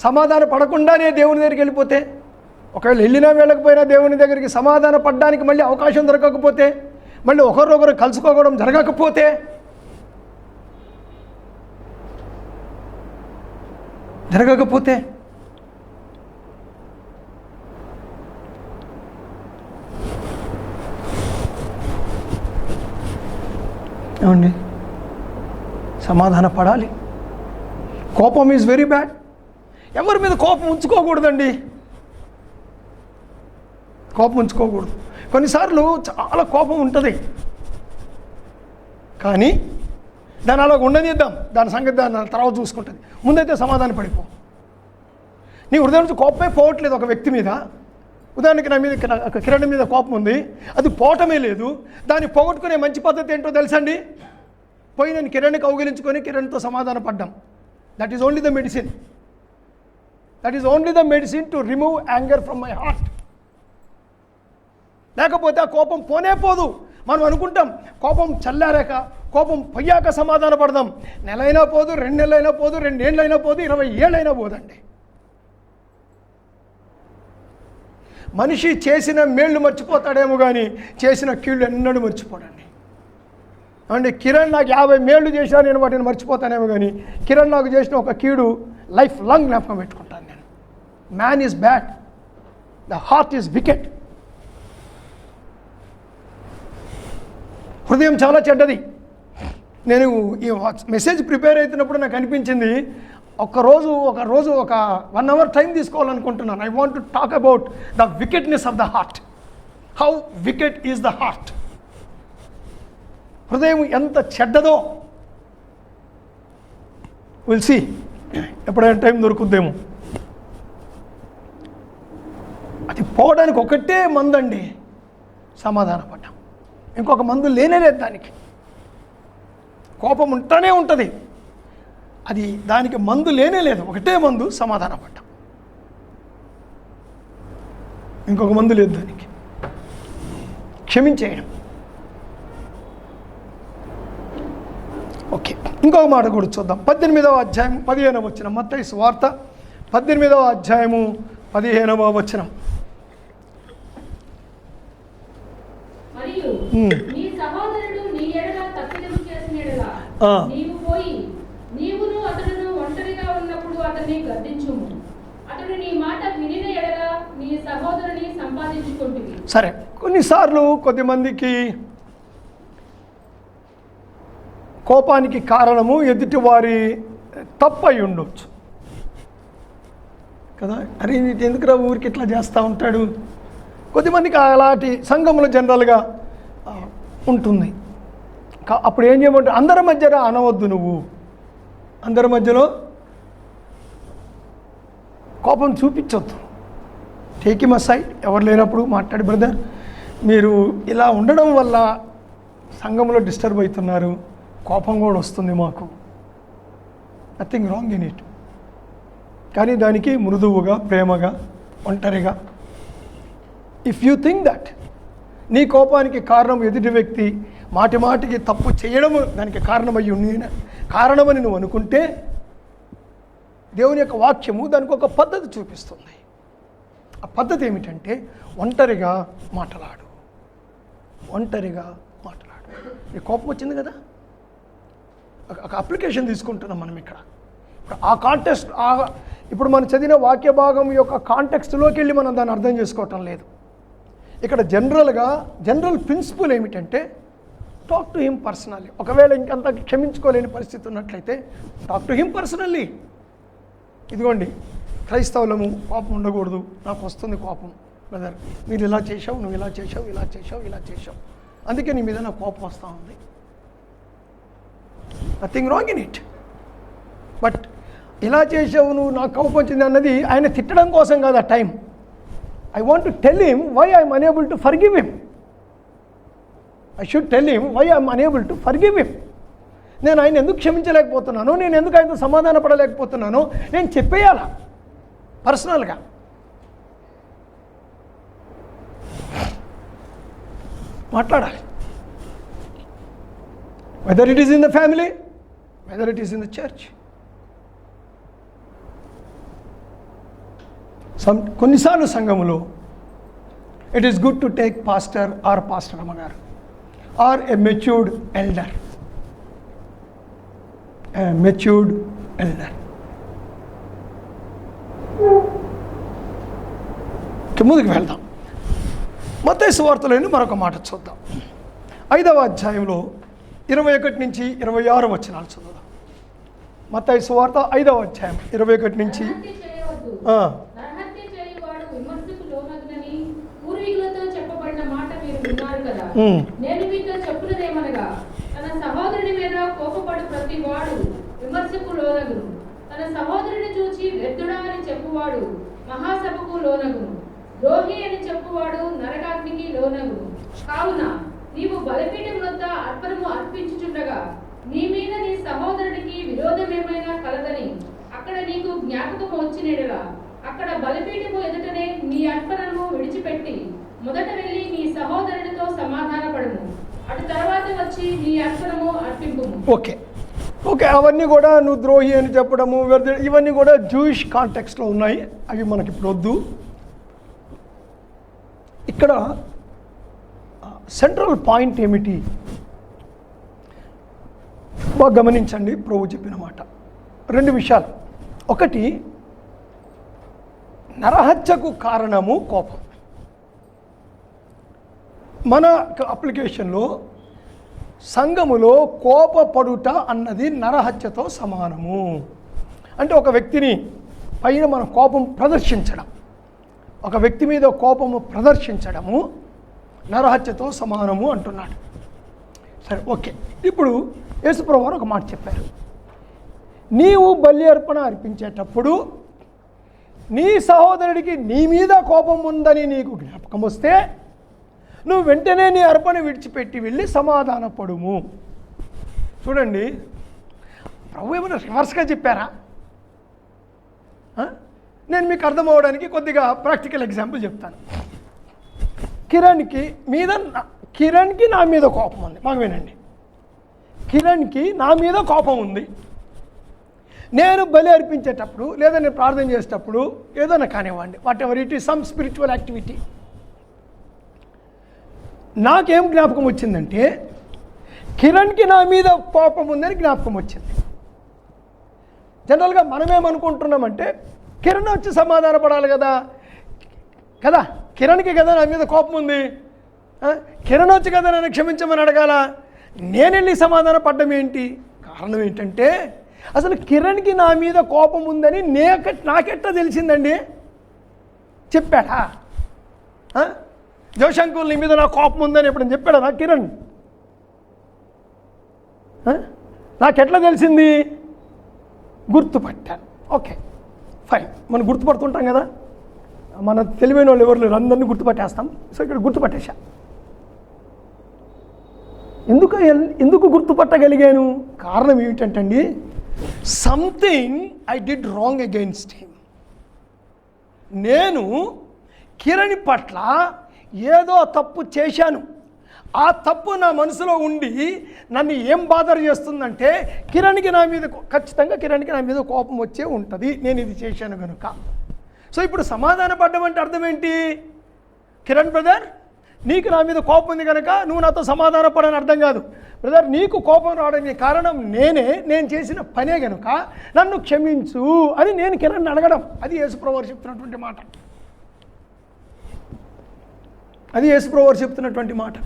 సమాధాన పడకుండానే దేవుని దగ్గరికి వెళ్ళిపోతే, ఒకవేళ వెళ్ళినా వెళ్ళకపోయినా దేవుని దగ్గరికి సమాధాన పడడానికి మళ్ళీ అవకాశం దొరకకపోతే, మళ్ళీ ఒకరినొకరు కలుసుకోవడం జరగకపోతే, ఏమండి, సమాధాన పడాలి. కోపం ఈజ్ వెరీ బ్యాడ్. ఎవరి మీద కోపం ఉంచుకోకూడదండి, కోపం ఉంచుకోకూడదు. కొన్నిసార్లు చాలా కోపం ఉంటుంది, కానీ దాన్ని అలా ఉండనిద్దాం, దాని సంగతి దాని తర్వాత చూసుకుంటుంది. ముందైతే సమాధాన పడిపో. నీ హృదయం నుంచి కోపమే పోవట్లేదు ఒక వ్యక్తి మీద. ఉదాహరణకి నా మీద కిరణ్ మీద కోపం ఉంది, అది పోవటమే లేదు. దాన్ని పోగొట్టుకునే మంచి పద్ధతి ఏంటో తెలుసండి? పోయి నేను కిరణ్ని కౌగిలించుకొని కిరణ్తో సమాధాన పడ్డాం. That is only the medicine. That is only the medicine to remove anger from my heart. లేకపోతే ఆ కోపం పోనే పోదు. మనం అనుకుంటాం కోపం చల్లారాక, కోపం పోయాక సమాధాన పడదాం. నెలైనా పోదు, 2 నెలలైనా పోదు, 2 ఏళ్ళైనా పోదు, 20 ఏళ్ళైనా పోదండి. మనిషి చేసిన మేళ్ళు మర్చిపోతాడేమో కానీ చేసిన కీళ్ళు ఎన్నడూ మర్చిపోడండి. అంటే కిరణ్ నాకు 50 మేళ్ళు చేసినా నేను వాటిని మర్చిపోతానేమో కానీ కిరణ్ నాకు చేసిన ఒక కీడు లైఫ్ లాంగ్ జ్ఞాపకం పెట్టుకుంటాను నేను. Man is bad, the heart is wicket. హృదయం చాలా చెడ్డది. నేను ఈ మెసేజ్ ప్రిపేర్ అవుతున్నప్పుడు నాకు అనిపించింది, ఒక రోజు ఒక 1 అవర్ టైం తీసుకోవాలనుకుంటున్నాను. I want to talk about the wickedness of the heart. How wicked is the heart. హృదయం ఎంత చెడ్డదో విల్ సీ. ఎప్పుడైనా టైం దొరుకుద్దేమో. అది పోవడానికి ఒకటే మందండి, సమాధాన పడ్డాం. ఇంకొక మందు లేనేలేదు దానికి. కోపం ఉంటూనే ఉంటుంది, అది దానికి మందు లేనే లేదు. ఒకటే మందు, సమాధాన పడ్డాం. ఇంకొక మందు లేదు దానికి. క్షమించేయడం. ఓకే, ఇంకొక మాట కూడా చూద్దాం. 18వ అధ్యాయం 15వ వచనం. మత్తయి సువార్త 18వ అధ్యాయము 15వ వచనం.
మరియు నీ సహోదరుడు నీ ఎడల తప్పిదము చేసిన ఎడల నీవు పోయి నీవును అతడును ఒంటరిగా ఉన్నప్పుడు అతన్ని గద్దించుము. అతడు నీ మాట వినిన ఎడల నీ సహోదరుని సంపాదించుకుంటుంది.
సరే, కొన్నిసార్లు కొద్దిమందికి కోపానికి కారణము ఎదుటివారి తప్పు అయి ఉండొచ్చు కదా. అరే ఎందుకురా ఊరికి ఇట్లా చేస్తూ ఉంటాడు. కొద్దిమందికి అలాంటి సంఘంలో జనరల్గా ఉంటుంది. అప్పుడు ఏం చేయమంటే అందరి మధ్యలో అనవద్దు. నువ్వు అందరి మధ్యలో కోపం చూపించొద్దు. Take him aside. ఎవరు లేనప్పుడు మాట్లాడి, బ్రదర్ మీరు ఇలా ఉండడం వల్ల సంఘంలో డిస్టర్బ్ అవుతున్నారు, కోపం కూడా వస్తుంది మాకు. Nothing wrong in it. కానీ దానికి మృదువుగా, ప్రేమగా, ఒంటరిగా. ఇఫ్ యూ థింక్ దట్ నీ కోపానికి కారణం ఎదుటి వ్యక్తి మాటి మాటికి తప్పు చేయడము దానికి కారణమని నువ్వు అనుకుంటే, దేవుని యొక్క వాక్యము దానికి ఒక పద్ధతి చూపిస్తుంది. ఆ పద్ధతి ఏమిటంటే ఒంటరిగా మాట్లాడు. ఒంటరిగా మాట్లాడు. నీ కోపం వచ్చింది కదా, ఒక అప్లికేషన్ తీసుకుంటున్నాం మనం ఇక్కడ. ఇప్పుడు మనం చదివిన వాక్య భాగం యొక్క కాంటెక్స్ట్లోకి వెళ్ళి మనం దాన్ని అర్థం చేసుకోవటం లేదు. ఇక్కడ జనరల్ ప్రిన్సిపల్ ఏమిటంటే టాక్ టు హిమ్ పర్సనల్లీ. ఒకవేళ ఇంకంత క్షమించుకోలేని పరిస్థితి ఉన్నట్లయితే టాక్ టు హిమ్ పర్సనల్లీ. ఇదిగోండి, క్రైస్తవులము కోపం ఉండకూడదు, నాకు వస్తుంది కోపం బ్రదర్, మీరు ఇలా చేశావు, నువ్వు ఇలా చేశావు, ఇలా చేశావు, ఇలా చేశావు, అందుకే నీ మీద నాకు కోపం వస్తూ ఉంది. Nothing wrong in it. But ఇలా చేసావు, నువ్వు నాకు కోపం వచ్చింది అన్నది ఆయన తిట్టడం కోసం కాదు ఆ time. I want to tell him why I am unable to forgive him. I should tell him why I am unable to forgive him. నేను ఆయన ఎందుకు క్షమించలేకపోతున్నాను, నేను ఎందుకు ఆయనతో సమాధాన పడలేకపోతున్నాను నేను చెప్పేయాలా పర్సనల్గా. మాట్లాడాలి. Whether it is in the family, whether it is in the church. కొన్నిసార్లు సంఘములో it is good to take pastor or pastor అమ్మగారు ఆర్ ఎ మెచ్యూర్డ్ ఎల్డర్, ముందుకు వెళ్దాం. మత్తయి సువార్తలోని మరొక మాట చూద్దాం. 5వ అధ్యాయంలో 21 నుంచి 26 వచనాలు చదువుదాం. మత్తయి సువార్త 5వ అధ్యాయం 21 నుంచి
నేను మీతో చెప్పున్నదేమనగా, తన సహోదరుని మీద కోపపడు ప్రతి వాడు విమర్శకు లోనగును, తన సహోదరుని చూచి వ్యర్థుడా అని చెప్పువాడు మహాసభకు లోనగును, ద్రోహి అని చెప్పువాడు నరకాగ్నికి లోనగును. కావున నీవు బలిపీఠం వద్ద అర్పణము అర్పించుచుండగా నీ మీద నీ సహోదరునికి విరోధమేమైనా కలదని అక్కడ నీకు జ్ఞాపకం వచ్చినలా, అక్కడ బలిపీఠము ఎదుటనే నీ అర్పణను విడిచిపెట్టి మొదట వెళ్ళి నీ సహోదరునితో సమాధానపడుము, అటు తర్వాత వచ్చి నీ అర్పణము అర్పింపుము.
ఓకే అవన్నీ కూడా నువ్వు ద్రోహి అని చెప్పడము, ఇవన్నీ కూడా జూయిష్ కాంటెక్స్ట్లో ఉన్నాయి. అవి మనకి ఇప్పుడు వద్దు. ఇక్కడ సెంట్రల్ పాయింట్ ఏమిటి బాగా గమనించండి. ప్రభు చెప్పిన మాట 2 విషయాలు. ఒకటి, నరహత్యకు కారణము కోపం. మన అప్లికేషన్లో సంఘములో కోపపడుట అన్నది నరహత్యతో సమానము. అంటే ఒక వ్యక్తిని పైన మన కోపం ప్రదర్శించడం, ఒక వ్యక్తి మీద కోపము ప్రదర్శించడము నరహత్యతో సమానము అంటున్నాడు. సరే, ఓకే. ఇప్పుడు యేసుప్రభు వారు ఒక మాట చెప్పారు. నీవు బలి అర్పణ అర్పించేటప్పుడు నీ సహోదరుడికి నీ మీద కోపం ఉందని నీకు జ్ఞాపకం వస్తే నువ్వు వెంటనే నీ అర్పణ విడిచిపెట్టి వెళ్ళి సమాధానపడుము. చూడండి, ప్రభు ఏమైనా రివర్స్గా చెప్పారా? నేను మీకు అర్థం అవ్వడానికి కొద్దిగా ప్రాక్టికల్ ఎగ్జాంపుల్ చెప్తాను. కిరణ్కి నా మీద కోపం ఉంది. మాకు వినండి, కిరణ్కి నా మీద కోపం ఉంది. నేను బలి అర్పించేటప్పుడు లేదా నేను ప్రార్థన చేసేటప్పుడు ఏదైనా కానివ్వండి, what ever it is, some spiritual activity, నాకేం జ్ఞాపకం వచ్చిందంటే కిరణ్కి నా మీద కోపం ఉందని జ్ఞాపకం వచ్చింది. జనరల్గా మనమేమనుకుంటున్నామంటే కిరణ్ వచ్చి సమాధానపడాలి కదా, కిరణ్కి కదా నా మీద కోపం ఉంది, కిరణ్ వచ్చి కదా నన్ను క్షమించమని అడగాల, నేను వెళ్ళి సమాధాన పడ్డం ఏంటి? కారణం ఏంటంటే అసలు కిరణ్కి నా మీద కోపం ఉందని నాకెట్లా తెలిసిందండి? చెప్పాడా? జోషంకుల్ నీ మీద నా కోపం ఉందని ఎప్పుడు చెప్పాడా నా కిరణ్? నాకెట్లా తెలిసింది? గుర్తుపట్టాను. Okay, fine. మనం గుర్తుపడుతుంటాం కదా, మన తెలివైన వాళ్ళు ఎవరు లేరు, అందరినీ గుర్తుపట్టేస్తాం. సో ఇక్కడ గుర్తుపట్టేశా. ఎందుకు గుర్తుపట్టగలిగాను? కారణం ఏమిటంటండి, something I did wrong against him. నేను కిరణ్ పట్ల ఏదో తప్పు చేశాను. ఆ తప్పు నా మనసులో ఉండి నన్ను ఏం బాధ చేస్తుందంటే ఖచ్చితంగా కిరణ్కి నా మీద కోపం వచ్చే ఉంటుంది, నేను ఇది చేశాను కనుక. సో ఇప్పుడు సమాధాన పడ్డం అంటే అర్థం ఏంటి? కిరణ్ బ్రదర్, నీకు నా మీద కోపం ఉంది కనుక నువ్వు నాతో సమాధాన పడని అర్థం కాదు. బ్రదర్, నీకు కోపం రావడానికి కారణం నేను చేసిన పనే కనుక నన్ను క్షమించు అని నేను కిరణ్ అడగడం. అది యేసుప్రభు వారు చెప్తున్నటువంటి మాట.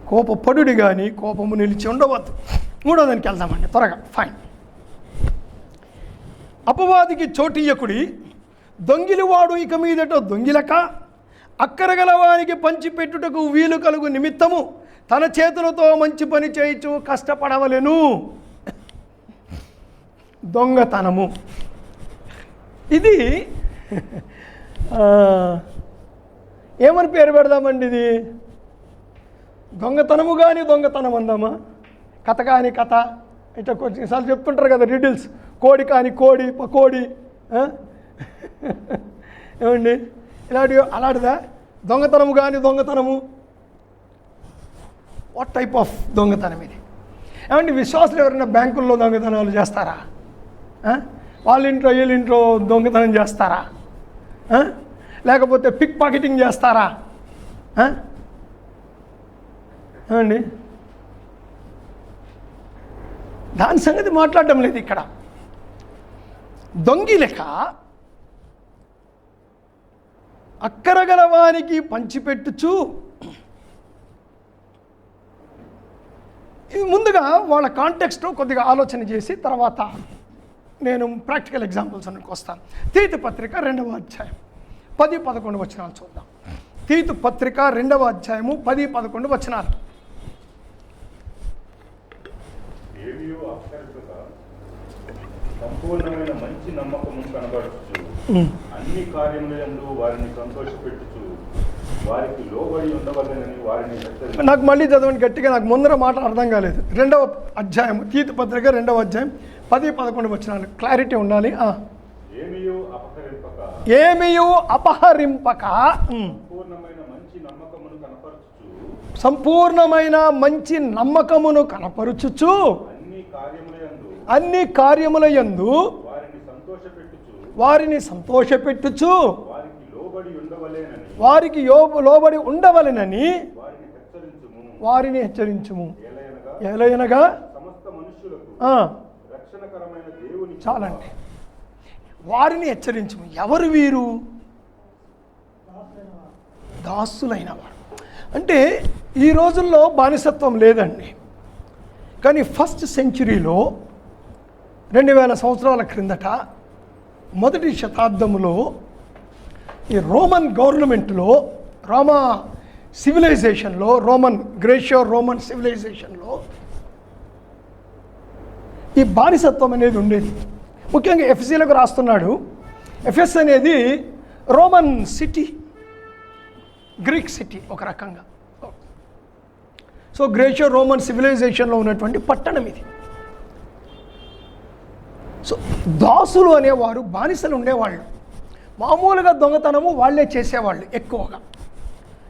కోపపడుడి కానీ కోపము నిలిచి ఉండవద్దు. 3వ దానికి వెళ్దామండి త్వరగా. ఫైన్. అపవాదికి చోటియ్యకుడి, దొంగిలివాడు ఇక మీదట దొంగిలక అక్కరగలవానికి పంచిపెట్టుటకు వీలు కలుగు నిమిత్తము తన చేతులతో మంచి పని చేయించు కష్టపడవలెను. దొంగతనము ఇది ఏమని పేరు పెడదామండి? ఇది దొంగతనము కానీ దొంగతనం అందామా? కథ కాని కథ, ఇట్లా కొన్నిసార్లు చెప్తుంటారు కదా రిడిల్స్. కోడి కాని కోడి, పకోడి, ఏమండి ఇలాంటిదా? దొంగతనము కానీ దొంగతనము వాట్ టైప్ ఆఫ్ దొంగతనం ఇది? ఏమంటే విశ్వాసులు ఎవరైనా బ్యాంకుల్లో దొంగతనాలు చేస్తారా? వాళ్ళ ఇంట్లో వీళ్ళ ఇంట్లో దొంగతనం చేస్తారా? లేకపోతే పిక్ పాకెటింగ్ చేస్తారా? ఏమండి, దాని సంగతి మాట్లాడడం లేదు ఇక్కడ. దొంగి లెక్క అక్కరగలవానికి పంచిపెట్టుచు, ఇది ముందుగా వాళ్ళ కాంటెక్స్ట్లో కొద్దిగా ఆలోచన చేసి తర్వాత నేను ప్రాక్టికల్ ఎగ్జాంపుల్స్ అనికి వస్తాను. తీతు పత్రిక 2వ అధ్యాయం 10-11 వచనాలు చూద్దాం. తీతు పత్రిక 2వ అధ్యాయము 10-11 వచనాలు.
సంపూర్ణమైన మంచి నమ్మకము కనబడుచు అన్ని కార్యములందు వారిని సంతోషపెట్టుచు వారికి లోబడి ఉండవలెనని వారిని హెచ్చరించు.
నాకు మళ్ళీ చదవండి గట్టిగా, నాకు ముందర మాట అర్థం కాలేదు. 2వ అధ్యాయం తీతు పత్రిక 2వ అధ్యాయం 10-11 వచనాలు క్లారిటీ ఉండాలి. ఏమియు అపహరింపక సంపూర్ణమైన మంచి నమ్మకమును కనపరుచుచు అన్ని కార్యములయందు వారిని సంతోషపెట్టుచు వారికి లోబడి ఉండవలెనని వారిని హెచ్చరించుము. ఎలయనగా చాలండి, వారిని హెచ్చరించుము. ఎవరు వీరు? దాసులైన వారు. అంటే ఈ రోజుల్లో బానిసత్వం లేదండి, కానీ ఫస్ట్ సెంచురీలో 2000 సంవత్సరాల క్రిందట మొదటి శతాబ్దంలో ఈ రోమన్ గవర్నమెంట్లో, రోమా సివిలైజేషన్లో, గ్రేషియో రోమన్ సివిలైజేషన్లో ఈ బానిసత్వం అనేది ఉండేది. ముఖ్యంగా ఎఫ్ఎస్సీలకు రాస్తున్నాడు. ఎఫెస్ అనేది రోమన్ సిటీ, గ్రీక్ సిటీ ఒక రకంగా. సో గ్రేషియో రోమన్ సివిలైజేషన్లో ఉన్నటువంటి పట్టణం ఇది. సో దాసులు అనేవారు బానిసలు ఉండేవాళ్ళు. మామూలుగా దొంగతనము వాళ్ళే చేసేవాళ్ళు ఎక్కువగా.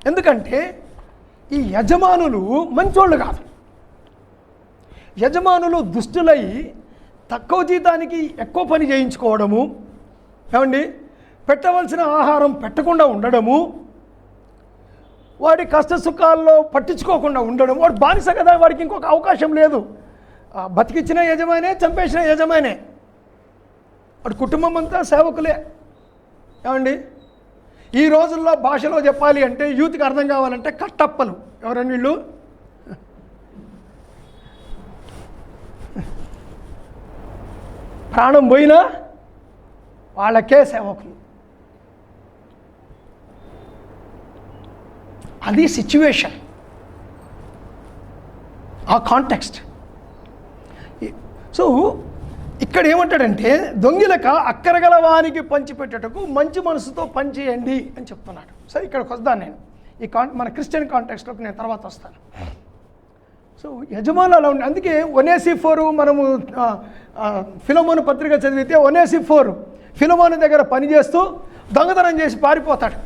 ఎందుకంటే ఈ యజమానులు మంచోళ్ళు కాదు. యజమానులు దుష్టులై తక్కువ జీతానికి ఎక్కువ పని చేయించుకోవడము, ఏమండి పెట్టవలసిన ఆహారం పెట్టకుండా ఉండడము, వాడి కష్ట సుఖాల్లో పట్టించుకోకుండా ఉండడం. వాడు బానిస కదా, వాడికి ఇంకొక అవకాశం లేదు. బతికిచ్చిన యజమానే, చంపేసిన యజమానే, వాడి కుటుంబం అంతా సేవకులే. ఏమండి ఈ రోజుల్లో భాషలో చెప్పాలి అంటే, యూత్కి అర్థం కావాలంటే కట్టప్పలు. ఎవరండి వీళ్ళు? ప్రాణం పోయినా వాళ్ళకే సేవకులు. అది సిచ్యువేషన్, ఆ కాంటెక్స్ట్. సో ఇక్కడ ఏమంటాడంటే, దొంగిలక అక్కరగల వారికి పంచిపెట్టుటకు మంచి మనసుతో పనిచేయండి అని చెప్తున్నాడు. సరే ఇక్కడికి వస్తాను నేను. మన క్రిస్టియన్ కాంటెక్స్ట్లోకి నేను తర్వాత వస్తాను. సో యజమానులు అలా ఉండి, అందుకే ఒనేసిఫోరు, మనము ఫిలమోను పత్రిక చదివితే ఒనేసిఫోరు ఫిలమోను దగ్గర పనిచేస్తూ దొంగతనం చేసి పారిపోతాడు.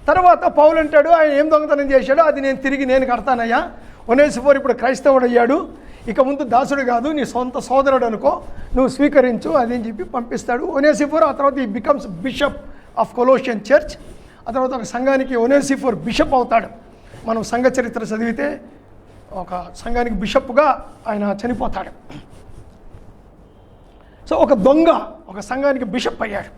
తర్వాత పౌలు అంటాడు, ఆయన ఏం దొంగతనం చేశాడో అది నేను కడతానయ్యా. ఒనేసిఫోరు ఇప్పుడు క్రైస్తవుడు అయ్యాడు, ఇక ముందు దాసుడు కాదు, నీ సొంత సోదరుడు అనుకో, నువ్వు స్వీకరించు అది అని చెప్పి పంపిస్తాడు. ఒనేసిఫోరు ఆ తర్వాత ఈ బికమ్స్ బిషప్ ఆఫ్ కొలోషియన్ చర్చ్. ఆ తర్వాత ఒక సంఘానికి ఒనేసిఫోరు బిషప్ అవుతాడు. మనం సంఘ చరిత్ర చదివితే ఒక సంఘానికి బిషప్గా ఆయన చనిపోతాడు. సో ఒక దొంగ ఒక సంఘానికి బిషప్ అయ్యాడు.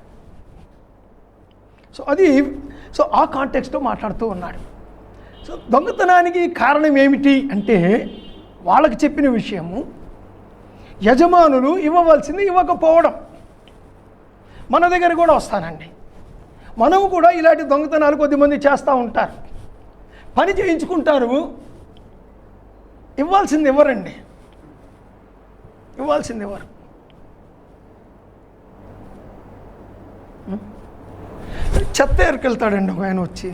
సో ఆ కాంటెక్స్ట్లో మాట్లాడుతూ ఉన్నాడు. సో దొంగతనానికి కారణం ఏమిటి అంటే, వాళ్ళకి చెప్పిన విషయము యజమానులు ఇవ్వవలసింది ఇవ్వకపోవడం. మన దగ్గర కూడా వస్తానండి, మనము కూడా ఇలాంటి దొంగతనాలు కొద్దిమంది చేస్తూ ఉంటారు. పని చేయించుకుంటారు, ఇవ్వాల్సింది ఇవ్వరండి, ఇవ్వాల్సింది ఇవ్వరు. చెత్త ఎరుకెళ్తాడండి ఒక ఆయన వచ్చి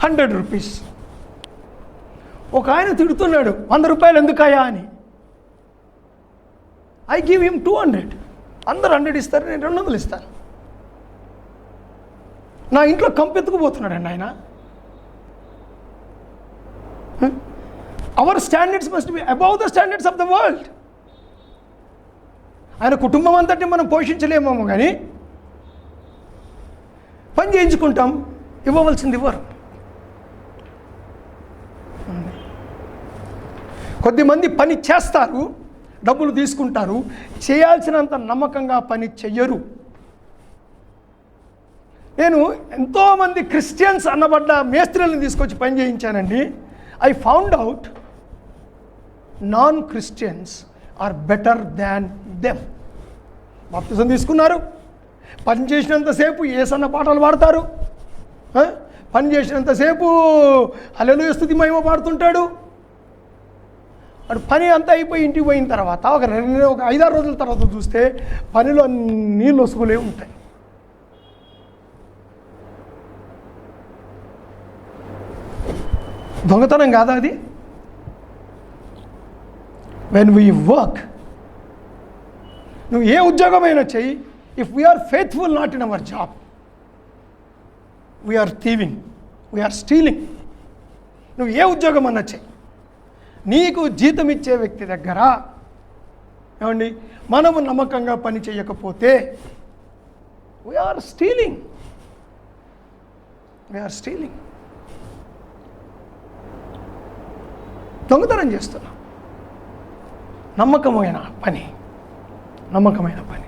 100 రూపీస్. ఒక ఆయన తిడుతున్నాడు, 100 రూపాయలు ఎందుకయా అని. I give him 200. అందరు 100 ఇస్తారు, నేను 200 ఇస్తాను. నా ఇంట్లో కంపెత్తుకుపోతున్నాడండి ఆయన. Our standards must be above the standards of the world. ఆయన కుటుంబం అంతటిని మనం పోషించలేమేమో కానీ పని చేయించుకుంటాం, ఇవ్వవలసింది ఇవ్వరు. కొద్దిమంది పని చేస్తారు, డబ్బులు తీసుకుంటారు, చేయాల్సినంత నమ్మకంగా పని చెయ్యరు. నేను ఎంతోమంది క్రిస్టియన్స్ అన్నబడ్డ మేస్త్రీలను తీసుకొచ్చి పని చేయించానండి. I found out non Christians are better than them. బాప్తిజం తీసుకున్నారు, పని చేసినంతసేపు ఏసన్న పాటలు పాడతారు, పని చేసినంతసేపు హల్లెలూయా స్తుతి మహిమ పాడుతుంటాడు. అటు పని అంతా అయిపోయి ఇంటికి పోయిన తర్వాత ఒక 5-6 రోజుల తర్వాత చూస్తే పనిలో నీళ్ళు వసుకులే ఉంటాయి. దొంగతనం కాదా అది? వెన్ వీ వర్క్, నువ్వు ఏ ఉద్యోగమైనా చెయ్యి, if we are faithful not in our job, we are thieving, we are stealing. నువ్వు ఏ ఉద్యోగం అన్నా చెయ్యి, నీకు జీతం ఇచ్చే వ్యక్తి దగ్గర ఏమండి మనము నమ్మకంగా పని చేయకపోతే వీఆర్ స్టీలింగ్, వీఆర్ స్టీలింగ్. దొంగతనం చేస్తున్నాం. నమ్మకమైన పని, నమ్మకమైన పని.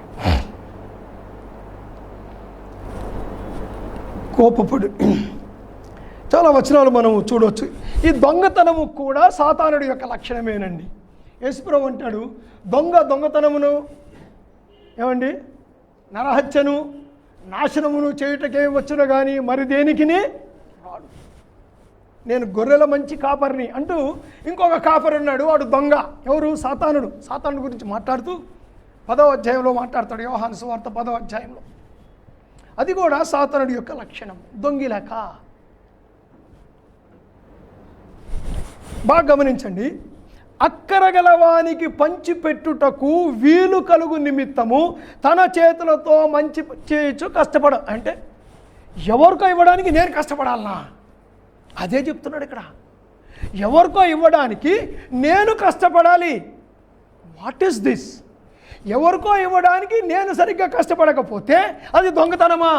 కోపపడు. చాలా వచనాలు మనం చూడవచ్చు. ఈ దొంగతనము కూడా సాతానుడి యొక్క లక్షణమేనండి. యేసుప్రభు అంటాడు, దొంగతనమును ఏమండి నరహత్యను నాశనమును చేయుటకే వచ్చును కానీ మరి దేనికిని రాడు. నేను గొర్రెల మంచి కాపరిని అంటూ ఇంకొక కాపరి ఉన్నాడు, వాడు దొంగ. ఎవరు? సాతానుడు. సాతానుడి గురించి మాట్లాడుతూ 10వ అధ్యాయంలో మాట్లాడతాడు, యోహాను సువార్త 10వ అధ్యాయంలో. అది కూడా సాతానుడి యొక్క లక్షణం, దొంగిలక. బాగా గమనించండి. అక్కరగలవానికి పంచిపెట్టుటకు వీలు కలుగు నిమిత్తము తన చేతులతో మంచి చేయొచ్చు కష్టపడ. అంటే ఎవరికో ఇవ్వడానికి నేను కష్టపడాలనా? అదే చెప్తున్నాడు ఇక్కడ. ఎవరికో ఇవ్వడానికి నేను కష్టపడాలి. What is this? ఎవరికో ఇవ్వడానికి నేను సరిగ్గా కష్టపడకపోతే అది దొంగతనమా?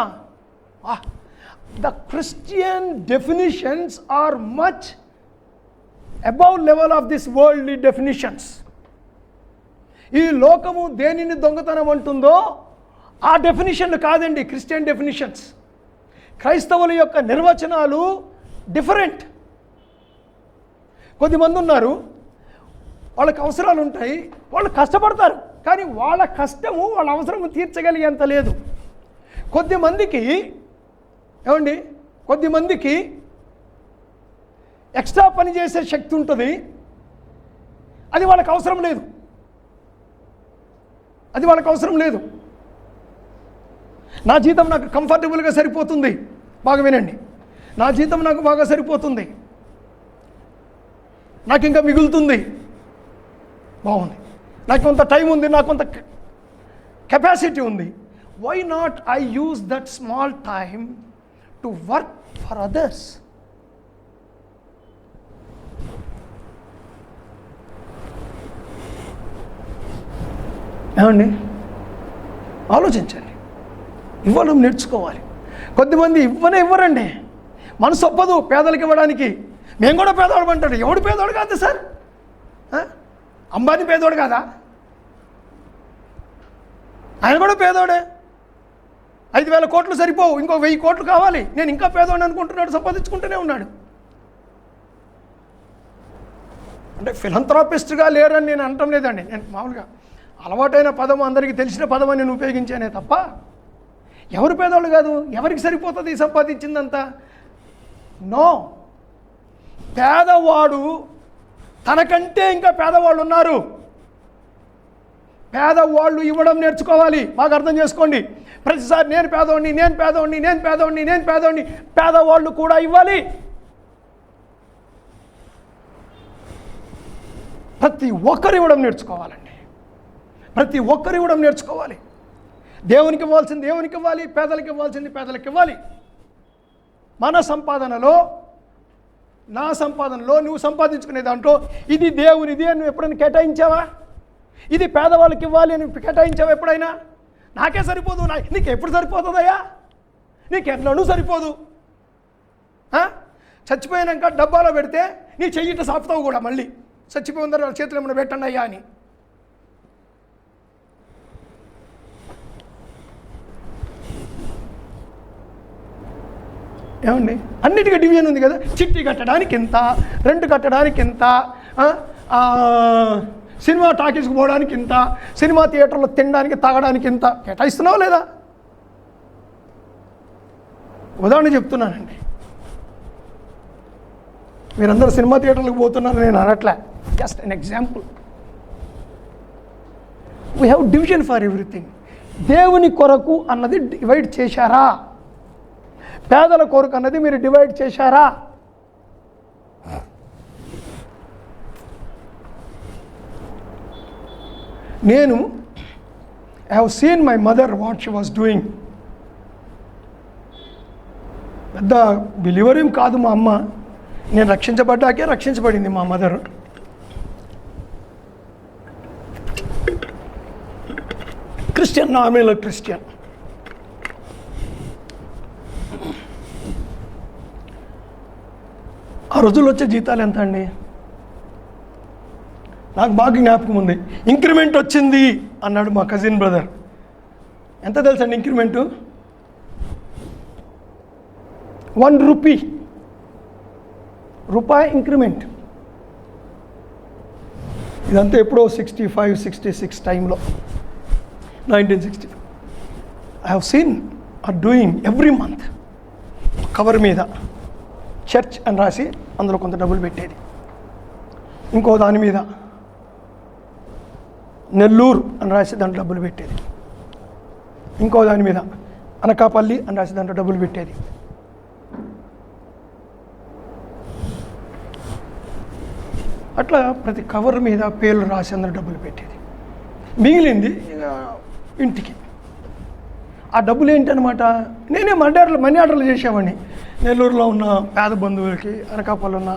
The Christian definitions are much above level of this worldly definitions. ఈ లోకము దేనిని దొంగతనం అంటుందో ఆ డెఫినిషన్లు కాదండి క్రిస్టియన్ డెఫినిషన్స్. క్రైస్తవుల యొక్క నిర్వచనాలు డిఫరెంట్. కొద్దిమంది ఉన్నారు, వాళ్ళకి అవసరాలు ఉంటాయి, వాళ్ళు కష్టపడతారు, కానీ వాళ్ళ కష్టము వాళ్ళ అవసరము తీర్చగలిగేంత లేదు. కొద్దిమందికి ఎక్స్ట్రా పని చేసే శక్తి ఉంటుంది, అది వాళ్ళకి అవసరం లేదు, అది వాళ్ళకి అవసరం లేదు. నా జీతం నాకు కంఫర్టబుల్గా సరిపోతుంది. బాగా వినండి, నా జీతం నాకు బాగా సరిపోతుంది, నాకు ఇంకా మిగులుతుంది, బాగుంది, నాకు కొంత టైం ఉంది, నాకు కొంత కెపాసిటీ ఉంది. Why not I use that small time to work for others? ఏమండి, ఆలోచించండి. ఇవ్వడం నేర్చుకోవాలి. కొద్దిమంది ఇవ్వరండి, మనసు ఒప్పదు పేదలకు ఇవ్వడానికి. మేము కూడా పేదవాడు అంటాడు. ఎవడు పేదవాడు కాదు సార్? అంబానీ పేదవాడు కాదా? ఆయన కూడా పేదవాడే. 5,000 కోట్లు సరిపోవు, ఇంకో 1000 కోట్లు కావాలి. నేను ఇంకా పేదవాడిని అనుకుంటున్నాడు, సంపాదించుకుంటూనే ఉన్నాడు. అంటే ఫిలంథ్రాపిస్ట్గా లేరని నేను అనటం లేదండి. నేను మామూలుగా అలవాటైన పదము, అందరికీ తెలిసిన పదం అని నేను ఉపయోగించానే తప్ప ఎవరు పేదవాళ్ళు కాదు. ఎవరికి సరిపోతుంది సంపాదించిందంతా? నో. పేదవాడు తనకంటే ఇంకా పేదవాళ్ళు ఉన్నారు. పేదవాళ్ళు ఇవ్వడం నేర్చుకోవాలి. బాగా అర్థం చేసుకోండి. ప్రతిసారి నేను పేదవాడిని, పేదవాళ్ళు కూడా ఇవ్వాలి. ప్రతి ఒక్కరు ఇవ్వడం నేర్చుకోవాలండి. ప్రతి ఒక్కరు ఇవ్వడం నేర్చుకోవాలి. దేవునికి ఇవ్వాల్సింది దేవునికి ఇవ్వాలి, పేదలకు ఇవ్వాల్సింది పేదలకు ఇవ్వాలి. మన సంపాదనలో, నా సంపాదనలో, నువ్వు సంపాదించుకునే దాంట్లో ఇది దేవునిది అని నువ్వు ఎప్పుడైనా కేటాయించావా? ఇది పేదవాళ్ళకి ఇవ్వాలి అని కేటాయించావా ఎప్పుడైనా? నాకే సరిపోదు, నీకు ఎప్పుడు సరిపోతుందయ్యా? నీకు ఎట్లనూ సరిపోదు. చచ్చిపోయాక డబ్బాలో పెడితే నీ చెయ్యిట సాపుతావు కూడా, మళ్ళీ చచ్చిపోయిన తర్వాత చేతులు ఏమైనా పెట్టండి అయ్యా అని. ఏమండి, అన్నిటికీ డివిజన్ ఉంది కదా. చిట్టి కట్టడానికి ఎంత, రెంట్ కట్టడానికి ఎంత, సినిమా టాకీస్కి పోవడానికి ఇంత, సినిమా థియేటర్లో తినడానికి తాగడానికి ఇంత కేటాయిస్తున్నావా లేదా? ఉదాహరణ చెప్తున్నానండి. మీరందరూ సినిమా థియేటర్లకు పోతున్నారు నేను అనట్లే, just an example. We have division for everything. దేవుని కొరకు అన్నది డివైడ్ చేశారా? పేదల కొరకు అన్నది మీరు డివైడ్ చేశారా? నేను I have seen my mother what she was doing. పెద్ద బిలీవర్ ఏం కాదు మా అమ్మ. నేను రక్షించబడ్డాకే రక్షించబడింది మా మదర్. Christian, nominal Christian. ఆ రోజుల్లో వచ్చే జీతాలు ఎంత అండి? నాకు బాగా జ్ఞాపకం ఉంది. ఇంక్రిమెంట్ వచ్చింది అన్నాడు మా కజిన్ బ్రదర్. ఎంత తెలుసండి ఇంక్రిమెంటు? 1 రూపీ, రూపాయి ఇంక్రిమెంట్. ఇదంతా ఎప్పుడో 65, 66 టైంలో, 1965. I have seen or doing every month. Cover మీద చర్చ్ అని రాసి అందులో కొంత డబ్బులు పెట్టేది. ఇంకో దాని మీద నెల్లూరు అని రాసి దాంట్లో డబ్బులు పెట్టేది. ఇంకో దాని మీద అనకాపల్లి అని రాసి దాంట్లో డబ్బులు పెట్టేది. అట్లా ప్రతి కవర్ మీద పేర్లు రాసి అందరూ డబ్బులు పెట్టేది. మిగిలింది ఇంటికి. ఆ డబ్బులు ఏంటనమాట, నేనే మనీ ఆర్డర్లు చేసేవాడిని. నెల్లూరులో ఉన్న పేద బంధువులకి, అనకాపల్లి ఉన్న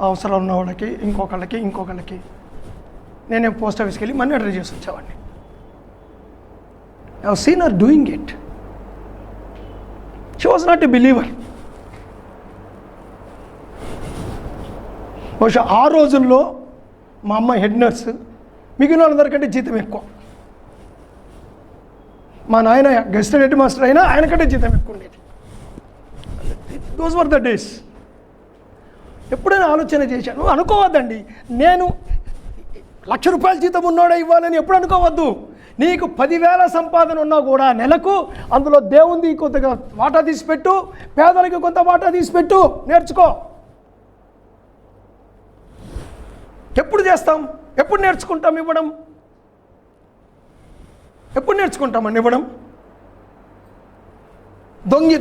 అవసరాలు ఉన్న వాళ్ళకి, ఇంకొకళ్ళకి నేనే పోస్ట్ ఆఫీస్కి వెళ్ళి మనీ ఆర్డర్ చేసి వచ్చేవాడిని. I have seen her doing it. She was not a believer. బహుశా ఆ రోజుల్లో మా అమ్మ హెడ్ నర్స్, మిగిలిన వాళ్ళందరికంటే జీతం ఎక్కువ. మా నాయన గెస్ట్ హెడ్ మాస్టర్ అయినా ఆయనకంటే జీతం ఎక్కువ ఉండేది. Those were the days. ఎప్పుడైనా ఆలోచన చేశాను, అనుకోవద్దండి నేను 1,00,000 రూపాయల జీతం ఉన్నోడే ఇవ్వాలని ఎప్పుడు అనుకోవద్దు. నీకు 10,000 సంపాదన ఉన్నా కూడా నెలకు అందులో దేవుంది కొంతగా వాటా తీసిపెట్టు, పేదలకి కొంత వాటా తీసిపెట్టు, నేర్చుకో. ఎప్పుడు చేస్తాం? ఎప్పుడు నేర్చుకుంటాం ఇవ్వడం? ఎప్పుడు నేర్చుకుంటామండి ఇవ్వడం?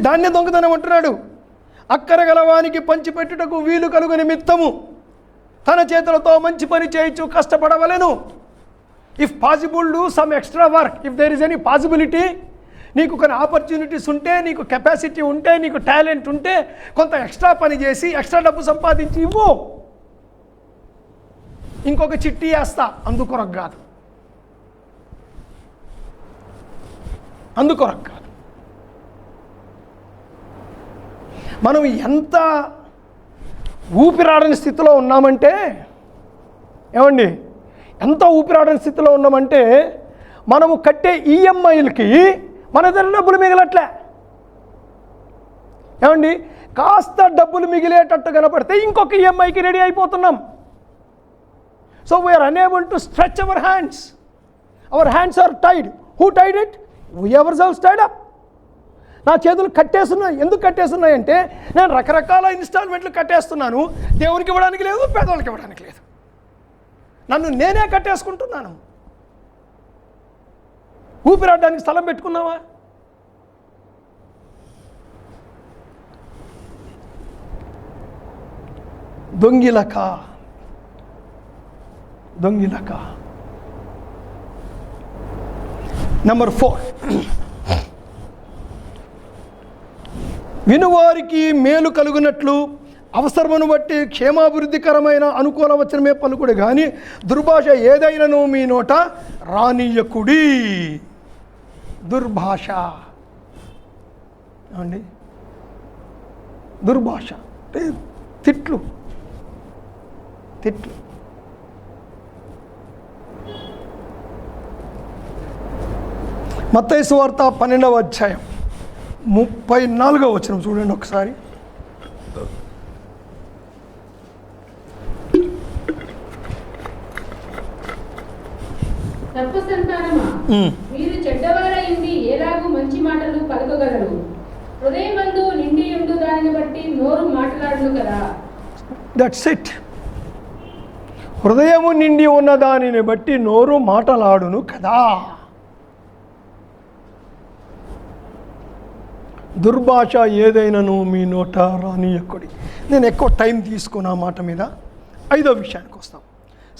దాన్నే దొంగతనం అంటున్నాడు. అక్కర గలవానికి పంచిపెట్టుటకు వీలు కలుగు నిమిత్తము తన చేతులతో మంచి పని చేయొచ్చు, కష్టపడవలెను. If possible do some extra work. If there is any possibility, నీకు కొన్ని ఆపర్చునిటీస్ ఉంటే, నీకు కెపాసిటీ ఉంటే, నీకు టాలెంట్ ఉంటే కొంత ఎక్స్ట్రా పని చేసి ఎక్స్ట్రా డబ్బు సంపాదించి ఇవ్వు. ఇంకొక చిట్టి వేస్తా, అందుకొరకు కాదు, అందుకొరకు కాదు. మనం ఎంత ఊపిరాడని స్థితిలో ఉన్నామంటే, ఏమండి, ఎంత ఊపిరాడని స్థితిలో ఉన్నామంటే మనము కట్టే ఈఎంఐలకి మన దగ్గర డబ్బులు మిగలట్లే. ఏమండి, కాస్త డబ్బులు మిగిలేటట్టు కనపడితే ఇంకొక ఈఎంఐకి రెడీ అయిపోతున్నాం. So we are unable to stretch our hands. Our hands are tied. Who tied it? We ourselves tied up. నా చేతులు కట్టేస్తున్నాయి. ఎందుకు కట్టేస్తున్నాయి అంటే నేను రకరకాల ఇన్స్టాల్మెంట్లు కట్టేస్తున్నాను. దేవునికి ఇవ్వడానికి లేదు, పేదవాళ్ళకి ఇవ్వడానికి లేదు. నన్ను నేనే కట్టేసుకుంటున్నాను. ఊపిరాడడానికి స్థలం పెట్టుకున్నావా? దొంగిలక. నెంబర్ 4, వినువారికి మేలు కలుగునట్లు అవసరమును బట్టి క్షేమాభివృద్ధికరమైన అనుకూల వచనమే పలుకుడు కానీ దుర్భాష ఏదైనాను మీ నోట రానియకుడి. దుర్భాష అండి, దుర్భాష అంటే తిట్లు. మత్తయి సువార్త 12వ అధ్యాయం 34వ వచనం చూడండి ఒకసారి.
తప్పు సంతానమా, మీరు చెడ్డవారైంది ఎలాగూ మంచి మాటలు పలకగలరు? హృదయమందు నిండి ఉండు దానిని బట్టి నోరు మాట్లాడును కదా.
That's it. హృదయము నిండి ఉన్న దానిని బట్టి నోరు మాటలాడును కదా. దుర్భాష ఏదైనాను మీ నోట రానియకుడి. నేను ఎక్కువ టైం తీసుకున్న మాట మీద 5వ విషయానికి వస్తాం.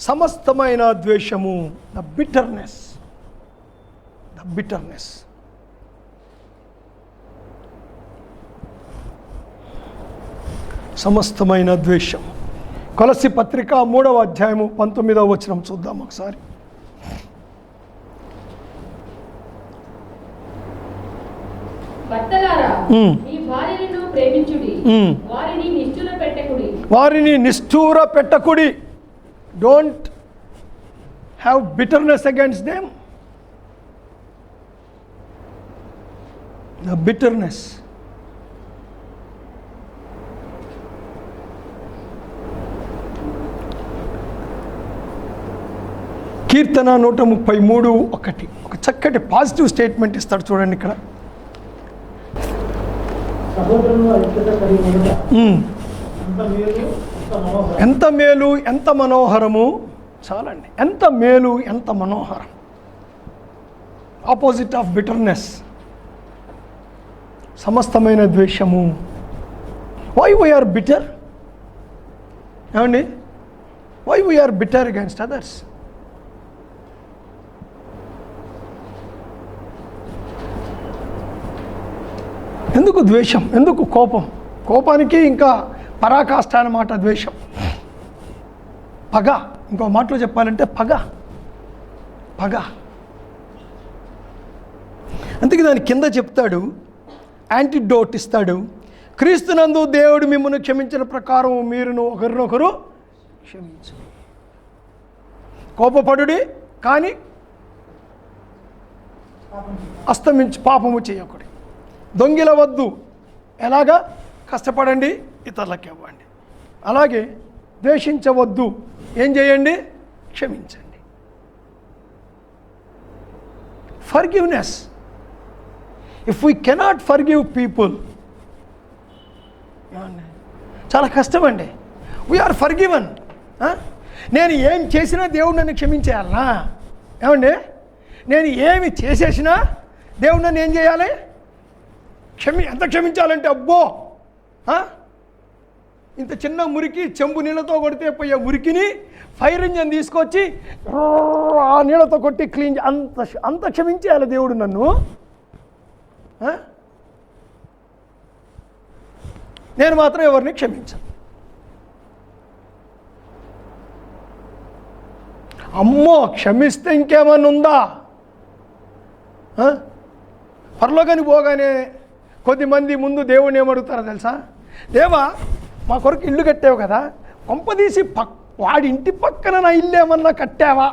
సమస్తమైన ద్వేషము, ద బిటర్నెస్. సమస్తమైన ద్వేషం. కొలస్సీ పత్రిక 3వ అధ్యాయము 19వ వచనం చూద్దాం ఒకసారి.
భర్తలారా, మీ భార్యలను ప్రేమించుడి,
వారిని నిష్ఠూర పెట్టకుడి. Don't have bitterness against them. The bitterness. కీర్తన 133:1 ఒక చక్కటి పాజిటివ్ స్టేట్మెంట్ ఇస్తాడు చూడండి ఇక్కడ. ఎంత మేలు ఎంత మనోహరము. చాలండి, ఎంత మేలు ఎంత మనోహరం. ఆపోజిట్ ఆఫ్ బిటర్నెస్, సమస్తమైన ద్వేషము. Why we are bitter? ఏమండి, why we are bitter against others? ఎందుకు ద్వేషం? ఎందుకు కోపం? కోపానికి ఇంకా పరాకాష్ట అన్నమాట ద్వేషం. పగ, ఇంకో మాటలో చెప్పాలంటే పగ. అందుకే దాని కింద చెప్తాడు, యాంటీడోట్ ఇస్తాడు. క్రీస్తునందు దేవుడు మిమ్మల్ని క్షమించిన ప్రకారం మీరును ఒకరినొకరు క్షమించు. కోపపడుడి కానీ అస్తమించి పాపము చేయకూడదు. దొంగిలవద్దు. ఎలాగా? కష్టపడండి, ఇతరులకు ఇవ్వండి. అలాగే ద్వేషించవద్దు. ఏం చేయండి? క్షమించండి. Forgiveness. If we cannot forgive people, చాలా కష్టమండి. వీఆర్ ఫర్గివన్. నేను ఏం చేసినా దేవుడు నన్ను క్షమించేయాలనా? ఏమండి, నేను ఏమి చేసేసినా దేవుడు నన్ను ఏం చేయాలి? ఎంత క్షమించాలంటే అబ్బో, ఇంత చిన్న మురికి చెంబు నీళ్ళతో కొడితే పోయే మురికిని ఫైర్ ఇంజన్ తీసుకొచ్చి ఆ నీళ్ళతో కొట్టి క్లీన్ అంత క్షమించేయాలి దేవుడు నన్ను. నేను మాత్రం ఎవరిని క్షమించను. అమ్మో, క్షమిస్తే ఇంకేమన్నా ఉందా? పరలోకానికి పోగానే కొద్దిమంది ముందు దేవుడిని ఏమడుగుతారో తెలుసా? దేవా, మా కొరకు ఇల్లు కట్టావు కదా, కొంపదీసి వాడి ఇంటి పక్కన నా ఇల్లు ఏమన్నా కట్టావా?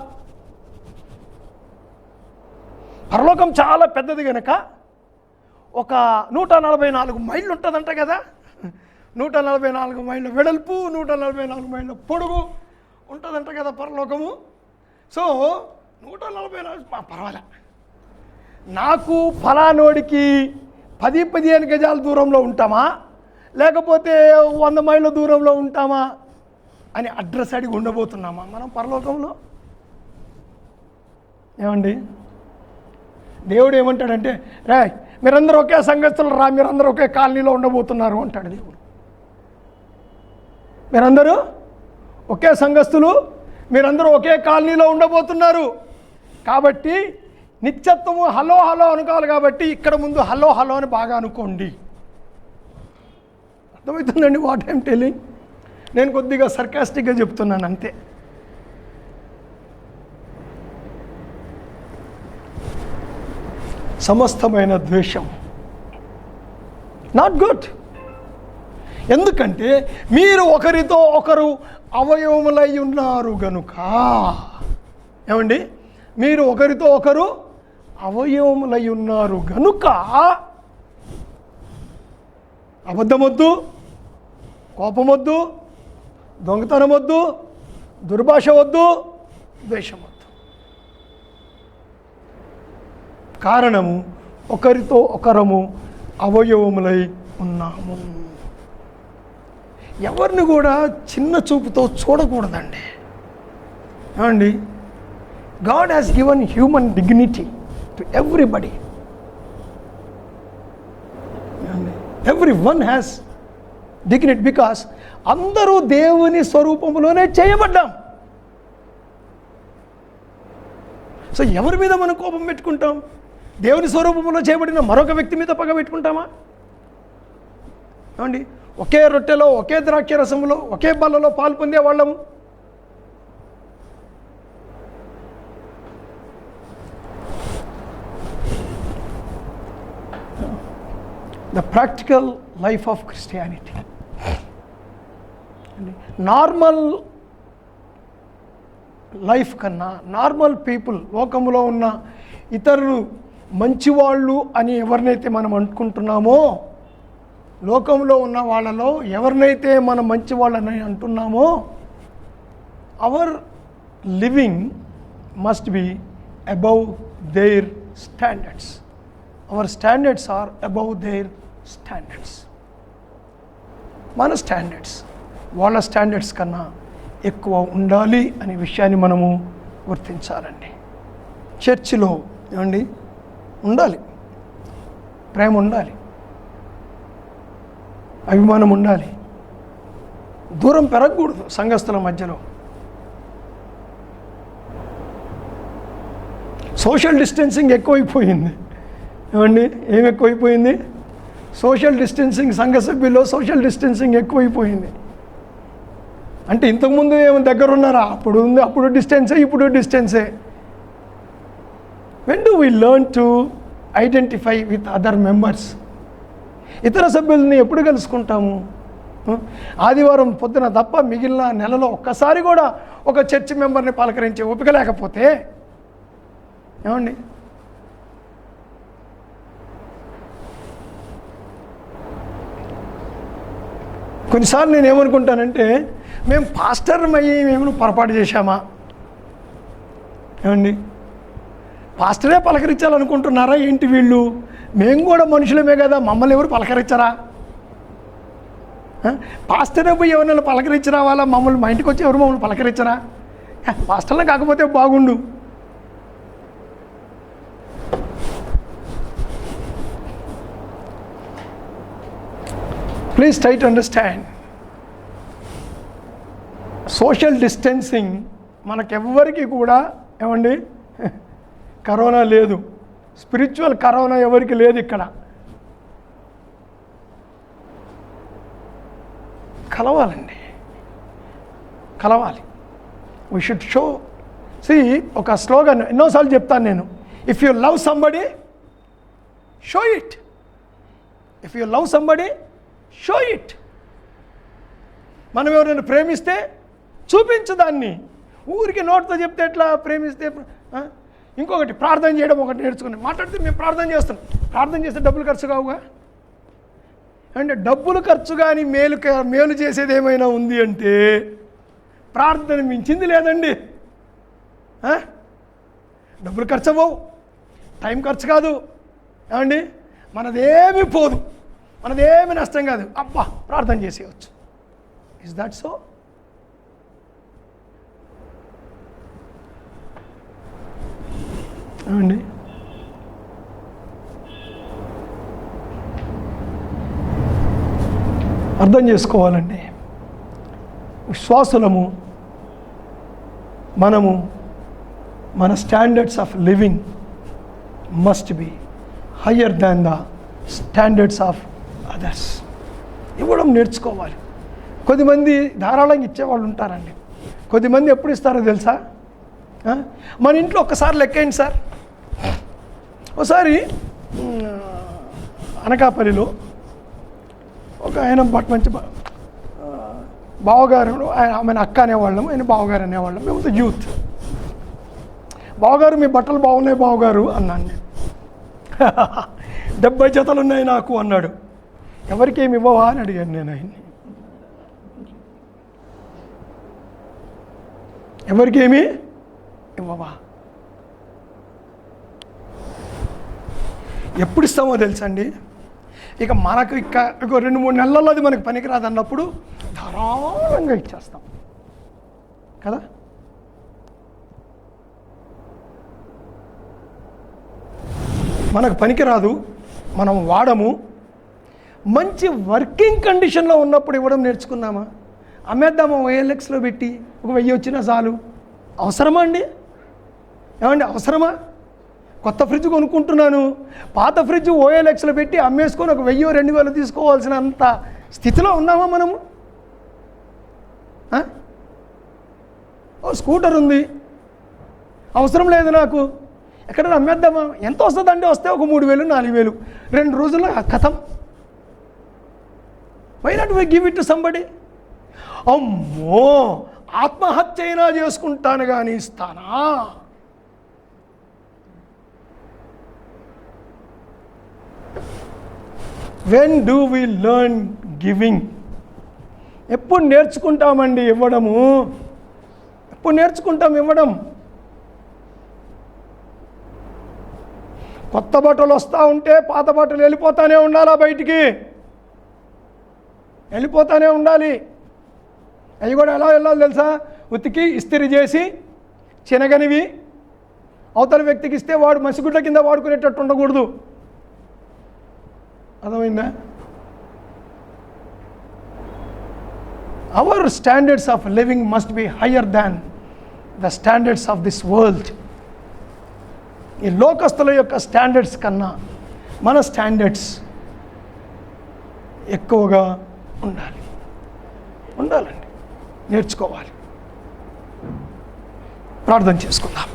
పరలోకం చాలా పెద్దది కనుక ఒక 144 మైళ్ళు ఉంటుందంట కదా. 144 మైళ్ళ వెడల్పు, 144 మైళ్ళ పొడుగు ఉంటుందంట కదా పరలోకము. సో 144 పర్వాలే. నాకు ఫలానోడికి 10-15 గజాల దూరంలో ఉంటామా, లేకపోతే 100 మైళ్ళ దూరంలో ఉంటామా అని అడ్రస్ అడిగి ఉండబోతున్నామా మనం పరలోకంలో? ఏమండి, దేవుడు ఏమంటాడంటే, రే మీరందరూ ఒకే సంఘస్థులు రా, మీరందరూ ఒకే కాలనీలో ఉండబోతున్నారు అంటాడు దేవుడు. మీరందరూ ఒకే సంఘస్థులు, మీరందరూ ఒకే కాలనీలో ఉండబోతున్నారు కాబట్టి నిత్యత్వము హలో హలో అనుకోవాలి. కాబట్టి ఇక్కడ ముందు హలో హలో అని బాగా అనుకోండి. అర్థమవుతుందండి వాట్ ఐఎమ్ టెలింగ్? నేను కొద్దిగా సర్కాస్టిక్గా చెప్తున్నాను అంతే. సమస్తమైన ద్వేషం నాట్ గుడ్. ఎందుకంటే మీరు ఒకరితో ఒకరు అవయవములై ఉన్నారు గనుక. ఏమండి? మీరు ఒకరితో ఒకరు అవయవములై ఉన్నారు గనుక అబద్ధమొద్దు, కోపమొద్దు, దొంగతనం వద్దు, దుర్భాష వద్దు, ద్వేషం వద్దు. కారణము ఒకరితో ఒకరము అవయవములై ఉన్నాము. ఎవరిని కూడా చిన్న చూపుతో చూడకూడదండి. ఏమండి? God has given human dignity to everybody. Every one has dignity because అందరూ దేవుని స్వరూపంలోనే చేయబడ్డాం. సో ఎవరి మీద మనం కోపం పెట్టుకుంటాం? దేవుని స్వరూపంలో చేయబడిన మరొక వ్యక్తి మీద పగ పెట్టుకుంటామా? ఏమండి? ఒకే రొట్టెలో, ఒకే ద్రాక్ష రసంలో, ఒకే బల్లలో పాలు పొందే వాళ్ళము. The practical life of Christianity. Normal life కన్నా నార్మల్ పీపుల్, లోకంలో ఉన్న ఇతరులు మంచివాళ్ళు అని ఎవరినైతే మనం అనుకుంటున్నామో, లోకంలో ఉన్న వాళ్ళలో ఎవరినైతే మనం మంచివాళ్ళని అంటున్నామో, our living must be above their standards. Our standards are above their standards. మన స్టాండర్డ్స్ వాళ్ళ స్టాండర్డ్స్ కన్నా ఎక్కువ ఉండాలి అనే విషయాన్ని మనము గుర్తించాలండి. చర్చిలో ఏమండి ఉండాలి, ప్రేమ ఉండాలి, అభిమానం ఉండాలి, దూరం పెరగకూడదు సంఘస్థుల మధ్యలో. సోషల్ డిస్టెన్సింగ్ ఎక్కువైపోయింది. ఏమండి? ఏమి ఎక్కువైపోయింది? Social distancing. సంఘ సభ్యుల్లో సోషల్ డిస్టెన్సింగ్ ఎక్కువైపోయింది. అంటే ఇంతకుముందు ఏమో దగ్గర ఉన్నారా? అప్పుడు ఉంది, అప్పుడు డిస్టెన్సే, ఇప్పుడు డిస్టెన్సే. When do we learn to identify with other members? ఇతర సభ్యుల్ని ఎప్పుడు కలుసుకుంటాము? ఆదివారం పొద్దున తప్ప మిగిలిన నెలలో ఒక్కసారి కూడా ఒక చర్చ్ మెంబర్ని పలకరించే ఓపిక లేకపోతే ఏమండి? కొన్నిసార్లు నేను ఏమనుకుంటానంటే, మేము పాస్టర్మయ్యి మేము పొరపాటు చేశామా? ఏమండి? పాస్టరే పలకరించాలనుకుంటున్నారా ఏంటి వీళ్ళు? మేము కూడా మనుషులమే కదా, మమ్మల్ని ఎవరు పలకరించరా? పాస్టరే పోయి ఎవరినైనా పలకరించరా? వాళ్ళ మమ్మల్ని మా ఇంటికి వచ్చి ఎవరు మమ్మల్ని పలకరించరా? పాస్టర్లో కాకపోతే బాగుండు. Please try to understand. Social distancing మనకెవ్వరికి కూడా ఏమండి కరోనా లేదు. స్పిరిచువల్ కరోనా ఎవరికి లేదు ఇక్కడ. కలవాలండి, కలవాలి. We should show. సి, ఒక స్లోగన్ ఎన్నోసార్లు చెప్తాను నేను. If you love somebody show it. If you love somebody show it. మనం ఎవరైనా ప్రేమిస్తే చూపించు దాన్ని. ఊరికి నోటితో చెప్తే ఎట్లా? ప్రేమిస్తే ఇంకొకటి ప్రార్థన చేయడం ఒకటి నేర్చుకుని మాట్లాడితే మేము ప్రార్థన చేస్తాం. ప్రార్థన చేస్తే డబ్బులు ఖర్చు కావుగా? అంటే డబ్బులు ఖర్చు కానీ మేలు చేసేది ఏమైనా ఉంది అంటే ప్రార్థన మించింది లేదండి. డబ్బులు ఖర్చు అవ్వవు, టైం ఖర్చు కాదు, ఏమండి మనదేమీ పోదు, మనదేమీ నష్టం కాదు. అబ్బా ప్రార్థన చేసేయచ్చు. Is that so? ఏమండి అర్థం చేసుకోవాలండి. విశ్వాసులము మనము మన standards of living must be higher than the standards of others. ఇవ్వడం నేర్చుకోవాలి. కొద్దిమంది ధారాళంగా ఇచ్చేవాళ్ళు ఉంటారండి. కొద్దిమంది ఎప్పుడు ఇస్తారో తెలుసా? మన ఇంట్లో ఒక్కసారి లెక్కేయండి సార్. ఒకసారి అనకాపల్లిలో ఒక ఆయన మంచి బావగారు, ఆమెను అక్క అనేవాళ్ళం, ఆయన బావగారు అనేవాళ్ళం. మేము యూత్. బావగారు మీ బట్టలు బాగున్నాయి బావగారు అన్నాను నేను. 70 జతలు ఉన్నాయి నాకు అన్నాడు. ఎవరికి ఏమి ఇవ్వవా అని అడిగాను నేను ఆయన్ని. ఎవరికి ఏమి ఇవ్వవా? ఎప్పుడు ఇస్తామో తెలుసండి, ఇక మనకు ఇక 2-3 నెలల్లో అది మనకు పనికిరాదు అన్నప్పుడు ధారాళంగా ఇచ్చేస్తాం కదా. మనకు పనికిరాదు, మనం వాడము. మంచి వర్కింగ్ కండిషన్లో ఉన్నప్పుడు ఇవ్వడం నేర్చుకున్నామా? అమ్మేద్దామా OLXలో పెట్టి, ఒక 1000 వచ్చినా చాలు. అవసరమా అండి? ఏమండి అవసరమా? కొత్త ఫ్రిడ్జ్ కొనుక్కుంటున్నాను, పాత ఫ్రిడ్జ్ OLXలో పెట్టి అమ్మేసుకొని ఒక 1000-2000 తీసుకోవాల్సినంత స్థితిలో ఉన్నామా మనము? ఓ స్కూటర్ ఉంది, అవసరం లేదు నాకు, ఎక్కడ అమ్మేద్దామా? ఎంత వస్తుందంటే వస్తే ఒక 3000-4000, 2 రోజుల్లో కథం. Why not we give it to somebody? అమ్మో, ఆత్మహత్య అయినా చేసుకుంటాను కానీ ఇస్తానా? When do we learn giving? ఎప్పుడు నేర్చుకుంటామండి ఇవ్వడము? ఎప్పుడు నేర్చుకుంటాం ఇవ్వడం? కొత్త బట్టలు వస్తూ ఉంటే పాత బట్టలు వెళ్ళిపోతానే ఉండాలా, బయటికి వెళ్ళిపోతానే ఉండాలి. అవి కూడా ఎలా వెళ్ళాలి తెలుసా? ఉతికి ఇస్త్రీ చేసి చినగనివి అవతల వ్యక్తికి ఇస్తే వాడు మసిగుడ్ల కింద వాడుకునేటట్టు ఉండకూడదు. అర్థమైందా? Our standards of living must be higher than the standards of this world. ఈ లోకస్తుల యొక్క స్టాండర్డ్స్ కన్నా మన స్టాండర్డ్స్ ఎక్కువగా ఉండాలండి, నేర్చుకోవాలి. ప్రార్థన చేసుకుందాం.